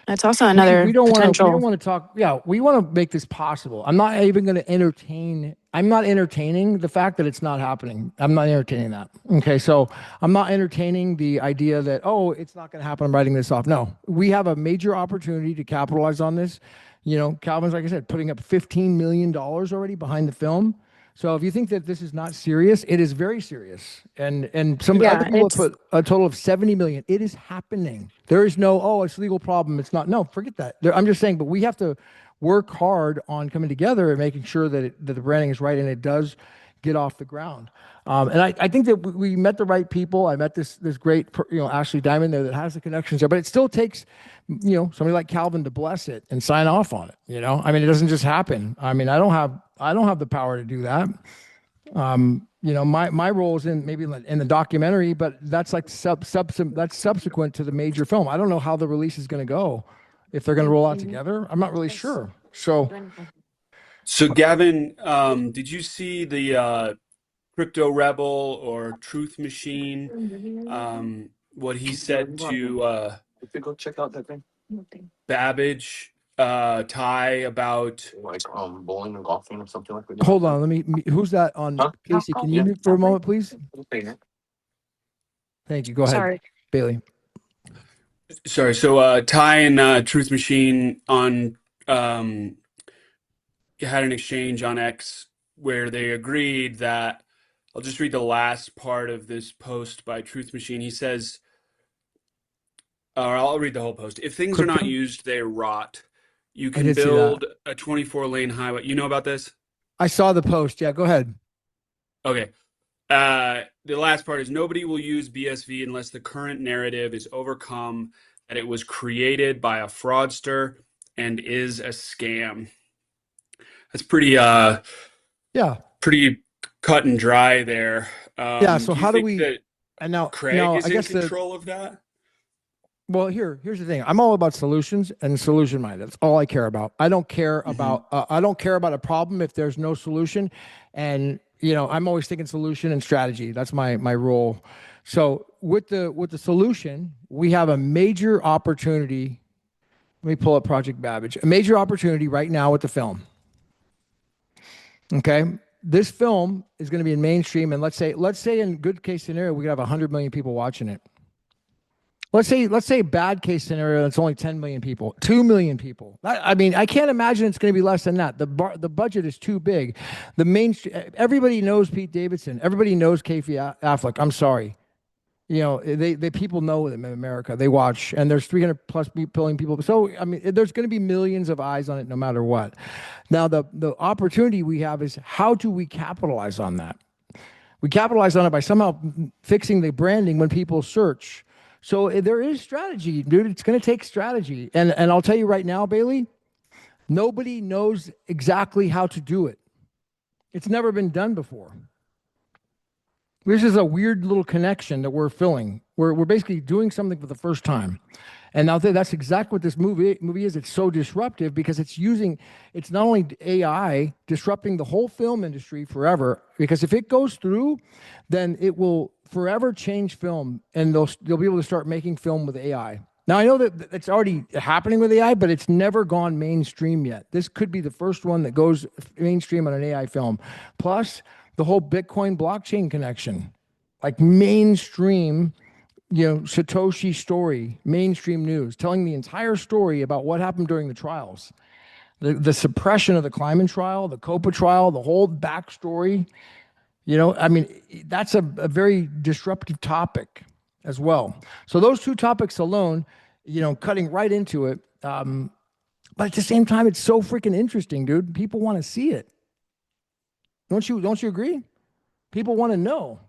that's also we another don't want to potential. talk. Yeah, we want to make this possible. I'm not even going to entertain. I'm not entertaining the fact that it's not happening. I'm not entertaining that. Okay, so I'm not entertaining the idea that, oh, it's not going to happen. I'm writing this off. No, we have a major opportunity to capitalize on this. You know, Calvin's, like I said, putting up $15 million already behind the film. So if you think that this is not serious, it is very serious. And some other Yeah, people have it's put a total of 70 million. It is happening. There is no, oh, it's a legal problem. It's not. No, forget that. I'm just saying, but we have to work hard on coming together and making sure that the branding is right and it does get off the ground. And I think that we met the right people. I met this great, Ashley Diamond there that has the connections there, but it still takes, somebody like Calvin to bless it and sign off on it. I mean, it doesn't just happen. I mean, I don't have the power to do that. My role is maybe in the documentary, but that's like that's subsequent to the major film. I don't know how the release is going to go, if they're going to roll out together. I'm not really sure. So Gavin, did you see the Crypto Rebel or Truth Machine? What he said to Babbage, Ty about Hold on, who's that on Casey? Can you mute for a moment, please? Thank you. Go ahead, sorry. Bailey. sorry. So Ty and Truth Machine had an exchange on X where they agreed that I'll just read the last part of this post by Truth Machine. He says, or I'll read the whole post. If things are not used, they rot. You I can did see that. build a 24-lane highway. You know about this? I saw the post. Yeah, go ahead. Okay. The last part is nobody will use BSV unless the current narrative is overcome that it was created by a fraudster and is a scam. That's pretty Yeah. pretty cut and dry there. Yeah. So Do you how do think we? that And now, Craig is I in guess control of that? Well, here's the thing. I'm all about solutions and solution minded. That's all I care about. I don't care about a problem if there's no solution. And I'm always thinking solution and strategy. That's my role. So with the solution, we have a major opportunity. Let me pull up Project Babbage. A major opportunity right now with the film. Okay. This film is going to be in mainstream, and let's say in good case scenario, we could have 100 million people watching it. Let's say bad case scenario, that's only 10 million people, 2 million people. I mean, I can't imagine it's going to be less than that. The budget is too big. Everybody knows Pete Davidson. Everybody knows Casey Affleck. I'm sorry. They people know them in America. They watch, and there's 300 plus billion people. So, I mean, there's going to be millions of eyes on it no matter what. Now, the opportunity we have is how do we capitalize on that? We capitalize on it by somehow fixing the branding when people search. So there is strategy, dude. It's going to take strategy. And I'll tell you right now, Bailey, nobody knows exactly how to do it. It's never been done before. This is a weird little connection that we're filling. We're basically doing something for the first time. And I'll tell you, that's exactly what this movie is. It's so disruptive because it's not only AI disrupting the whole film industry forever, because if it goes through, then it will forever change film, and they'll be able to start making film with AI. Now, I know that it's already happening with AI, but it's never gone mainstream yet. This could be the first one that goes mainstream on an AI film. Plus, the whole Bitcoin blockchain connection, like mainstream, Satoshi story, mainstream news, telling the entire story about what happened during the trials, the suppression of the Kleiman trial, the Copa trial, the whole backstory. I mean, that's a very disruptive topic as well. So those two topics alone, cutting right into it. But at the same time, it's so freaking interesting, dude. People want to see it. Don't you agree? People want to know.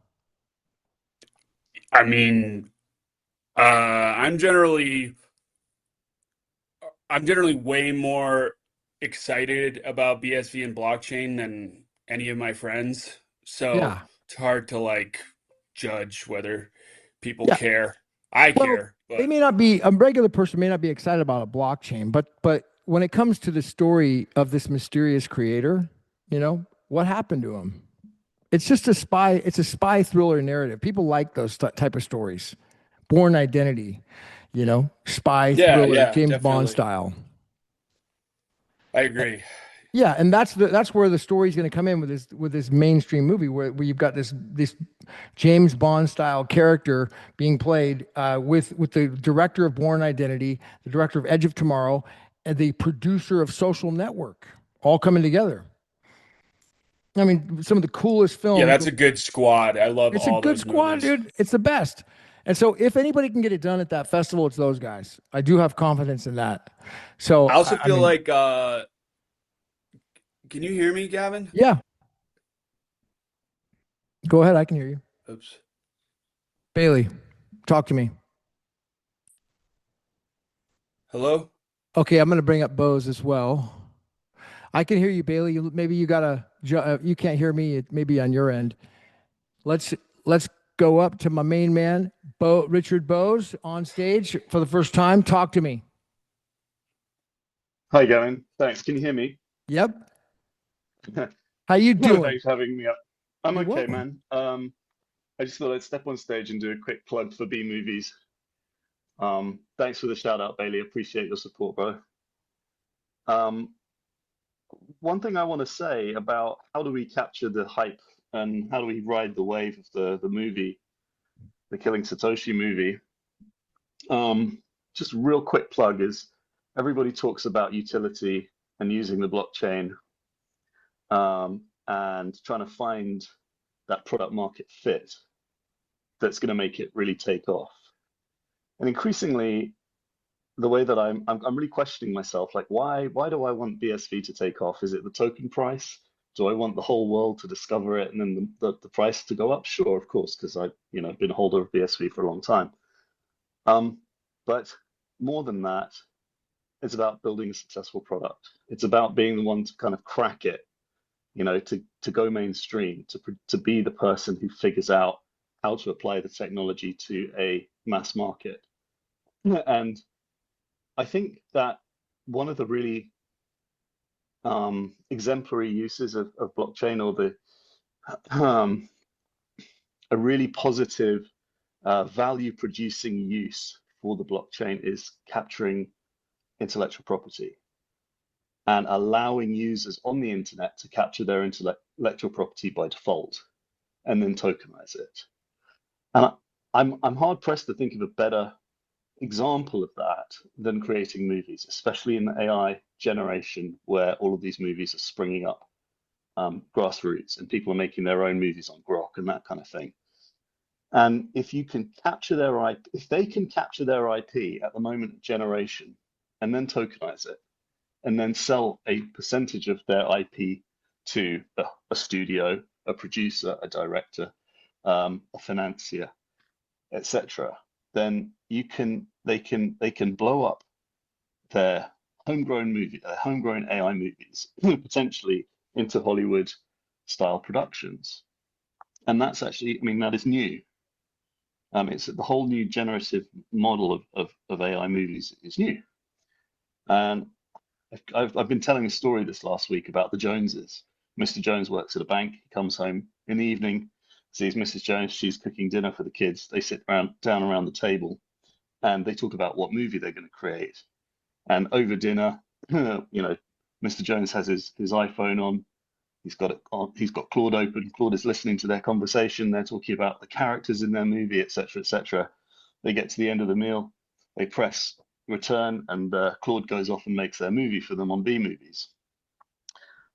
I mean, I'm generally I'm generally way more excited about BSV and blockchain than any of my friends. So Yeah. it's hard to like judge whether people Yeah. care. I Well, care, they but may not be a regular person may not be excited about a blockchain, but when it comes to the story of this mysterious creator, what happened to him? It's just it's a spy thriller narrative. People like those type of stories. Born Identity, spy yeah, thriller, yeah, James Bond definitely. style. I agree. Yeah, and that's where the story's going to come in with this mainstream movie where you've got this James Bond style character being played with the director of Born Identity, the director of Edge of Tomorrow, and the producer of Social Network, all coming together. I mean, some of the coolest Yeah, films. that's a good squad. I love It's a all good those squad, movies. dude. It's the best. And so, if anybody can get it done at that festival, it's those guys. I do have confidence in that. I So, also I feel mean, like can you hear me, Gavin? yeah, go ahead. I can hear you. Oops. Bailey, talk to me. Hello? Okay, I'm going to bring up Bose as well. I can hear you, Bailey. Maybe you you can't hear me. It may be on your end. Let's let's go up to my main man, Richard Bose, on stage for the first time. Talk to me. Hi, Gavin. Thanks. Can you hear me? Yep. How you No, doing? thanks for having me up. I'm You're okay, welcome. man. I just thought I'd step on stage and do a quick plug for B movies. Thanks for the shout out, Bailey. Appreciate your support, bro. Um, One thing I want to say about how do we capture the hype and how do we ride the wave of the movie, the Killing Satoshi movie. Just real quick plug is everybody talks about utility and using the blockchain and trying to find that product market fit that's going to make it really take off. And increasingly, the way that I'm really questioning myself, like why do I want BSV to take off? Is it the token price? Do I want the whole world to discover it and then the price to go up? Sure, of course, because I've been a holder of BSV for a long time. But more than that, it's about building a successful product. It's about being the one to kind of crack it, to go mainstream, to be the person who figures out how to apply the technology to a mass market. And I think that one of the really exemplary uses of blockchain, or a really positive value producing use for the blockchain, is capturing intellectual property and allowing users on the internet to capture their intellectual property by default and then tokenize it. And I'm hard pressed to think of a better example of that than creating movies, especially in the AI generation where all of these movies are springing up grassroots and people are making their own movies on Grok and that kind of thing. And if you can capture their IP, if they can capture their IP at the moment of generation and then tokenize it and then sell a percentage of their IP to a studio, a producer, a director, a financier, etc., then they can blow up their homegrown AI movies, potentially into Hollywood style productions. And that's actually, I mean, that is new. It's the whole new generative model of AI movies is new. And I've been telling a story this last week about the Joneses. Mr. Jones works at a bank. He comes home in the evening, sees Mrs. Jones. She's cooking dinner for the kids. They sit down around the table and they talk about what movie they're going to create. And over dinner, Mr. Jones has his iPhone on. He's got it on. He's got Claude open. Claude is listening to their conversation. They're talking about the characters in their movie, etc., etc. They get to the end of the meal. They press return, and Claude goes off and makes their movie for them on B movies.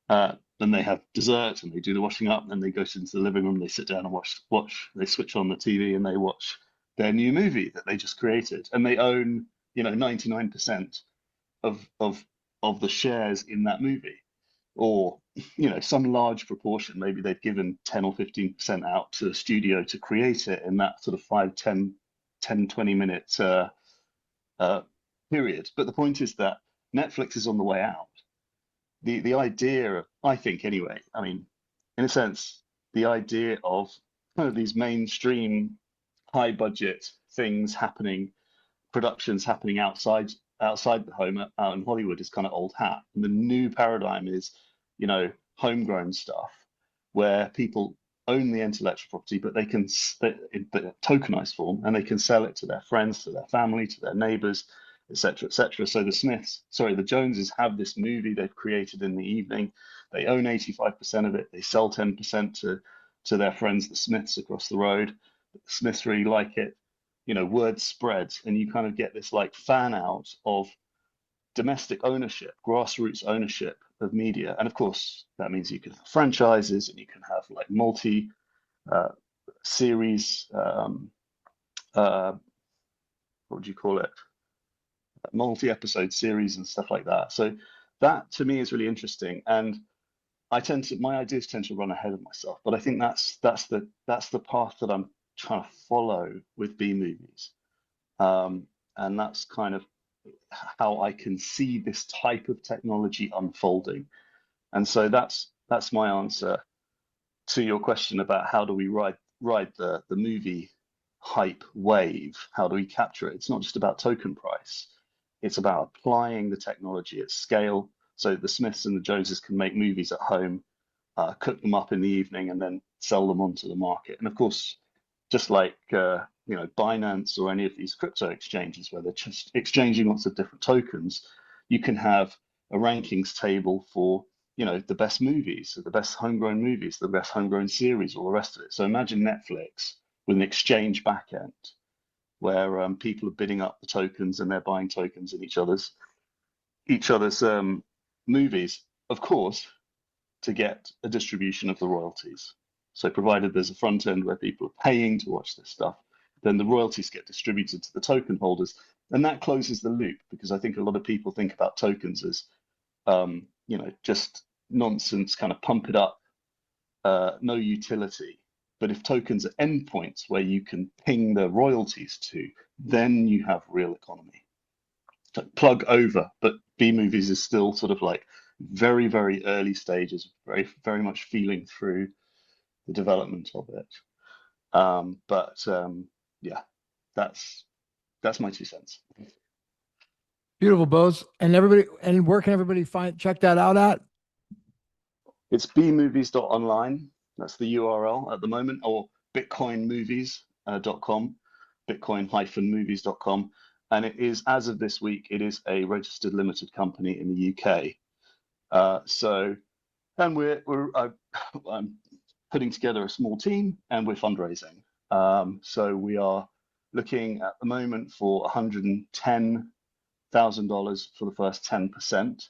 Then they have dessert, and they do the washing up. And they go into the living room. They sit down and watch. They switch on the TV and they watch their new movie that they just created, and they own 99% of the shares in that movie, or some large proportion. Maybe they've given 10 or 15% out to a studio to create it in that sort of 5, 10, 20 minute period. But the point is that Netflix is on the way out. The idea, I think anyway, I mean, in a sense, the idea of kind of these mainstream high budget things happening, productions happening outside the home out in Hollywood is kind of old hat. And the new paradigm is, homegrown stuff where people own the intellectual property, but they can in tokenized form, and they can sell it to their friends, to their family, to their neighbors, etc., etc. So the Joneses have this movie they've created in the evening. They own 85% of it. They sell 10% to their friends, the Smiths across the road. The Smiths really like it. Word spreads, and you kind of get this like fan out of domestic ownership, grassroots ownership of media. And of course, that means you can have franchises and you can have like multi series, what would you call it? Multi-episode series and stuff like that. So that to me is really interesting. And my ideas tend to run ahead of myself, but I think that's the path that I'm trying to follow with B movies. And that's kind of how I can see this type of technology unfolding. And so that's my answer to your question about how do we ride the movie hype wave? How do we capture it? It's not just about token price. It's about applying the technology at scale. So the Smiths and the Joneses can make movies at home, cook them up in the evening, and then sell them onto the market. And of course, just like Binance or any of these crypto exchanges where they're just exchanging lots of different tokens, you can have a rankings table for the best movies, the best homegrown movies, the best homegrown series, all the rest of it. So imagine Netflix with an exchange backend where people are bidding up the tokens and they're buying tokens in each other's movies, of course, to get a distribution of the royalties. So provided there's a front end where people are paying to watch this stuff, then the royalties get distributed to the token holders. And that closes the loop, because I think a lot of people think about tokens as, just nonsense, kind of pump it up, no utility. But if tokens are endpoints where you can ping the royalties to, then you have real economy. So plug over, but B movies is still sort of like very, very early stages, very, very much feeling through the development of it. Yeah, that's my 2 cents. Beautiful, Bose. And where can everybody check that out at? It's bmovies.online. That's the URL at the moment, or bitcoinmovies.com, bitcoin-movies.com. And it is, as of this week, it is a registered limited company in the UK. I'm putting together a small team, and we're fundraising. So we are looking at the moment for $110,000 for the first 10%,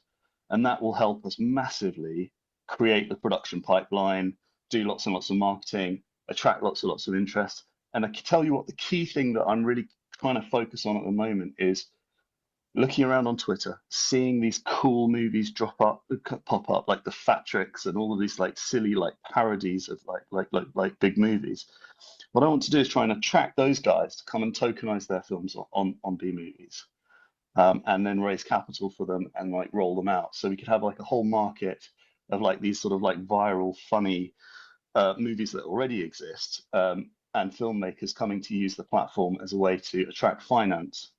and that will help us massively create the production pipeline, do lots and lots of marketing, attract lots and lots of interest. And I can tell you what, the key thing that I'm really trying to focus on at the moment is looking around on Twitter, seeing these cool movies pop up, like the Fatrix and all of these like silly like parodies of like big movies. What I want to do is try and attract those guys to come and tokenize their films on B movies, and then raise capital for them and like roll them out. So we could have like a whole market of like these sort of like viral, funny movies that already exist, and filmmakers coming to use the platform as a way to attract finance,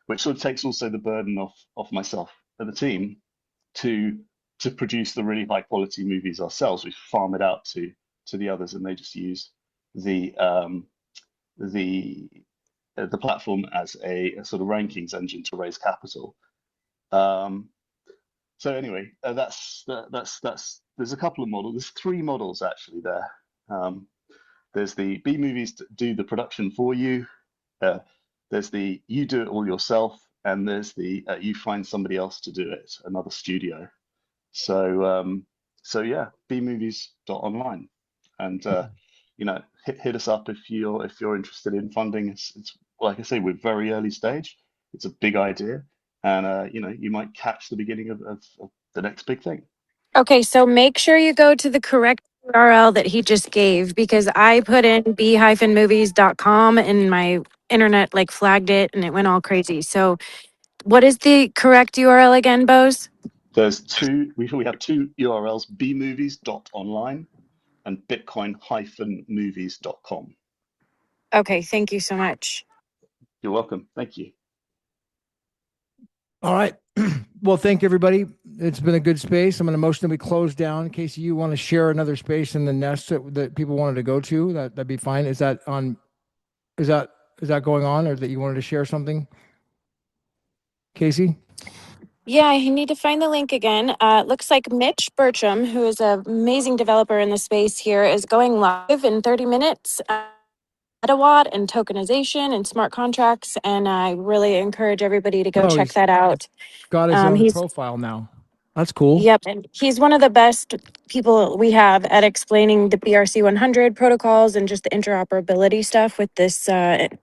which sort of takes also the burden off myself and the team to produce the really high quality movies ourselves. We farm it out to the others, and they just use the platform as a sort of rankings engine to raise capital. So anyway, that's there's a couple of models. There's 3 models actually there. There's the B movies that do the production for you. There's the you do it all yourself, and there's the you find somebody else to do it, another studio. So yeah, bmovies.online, and hit us up if you're interested in funding. It's like I say, we're very early stage. It's a big idea, and you might catch the beginning of the next big thing. Okay, so make sure you go to the correct URL that he just gave, because I put in b-movies.com and my internet like flagged it and it went all crazy. So What is the correct URL again, Bose? There's two, we have two URLs, bmovies.online and bitcoin-movies.com. Okay, thank you so much. You're welcome. Thank you. All right. Well, thank you, everybody. It's been a good space. I'm going to motion that we close down. In case you want to share another space in the nest that people wanted to go to, that'd be fine. Is that on? Is that going on, or that you wanted to share something, Casey? Yeah, I need to find the link again. Looks like Mitch Bertram, who is an amazing developer in the space here, is going live in 30 minutes. Metawatt and tokenization and smart contracts, and I really encourage everybody to go Oh, check he's that out. got his own He's profile now. That's cool. Yep, and he's one of the best people we have at explaining the BRC 100 protocols and just the interoperability stuff with this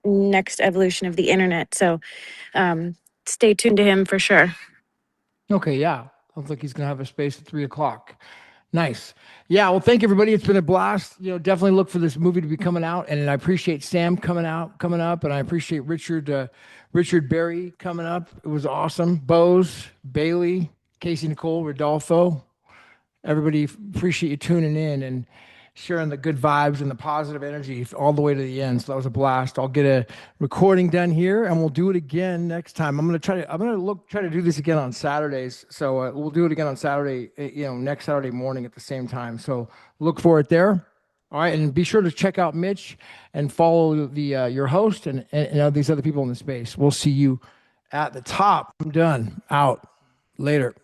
next evolution of the internet. So stay tuned to him for sure. Okay, yeah. Sounds like he's gonna have a space at 3 o'clock. Nice. Yeah. Well, thank you, everybody. It's been a blast. Definitely look for this movie to be coming out, and I appreciate Sam coming up, and I appreciate Richard Berry coming up. It was awesome. Bose, Bailey, Casey, Nicole, Rodolfo. Everybody, appreciate you tuning in and sharing the good vibes and the positive energy all the way to the end. So that was a blast. I'll get a recording done here, and we'll do it again next time. I'm gonna try to do this again on Saturdays. So we'll do it again on Saturday. Next Saturday morning at the same time. So look for it there. All right, and be sure to check out Mitch and follow the your host and these other people in the space. We'll see you at the top. I'm done. Out. Later.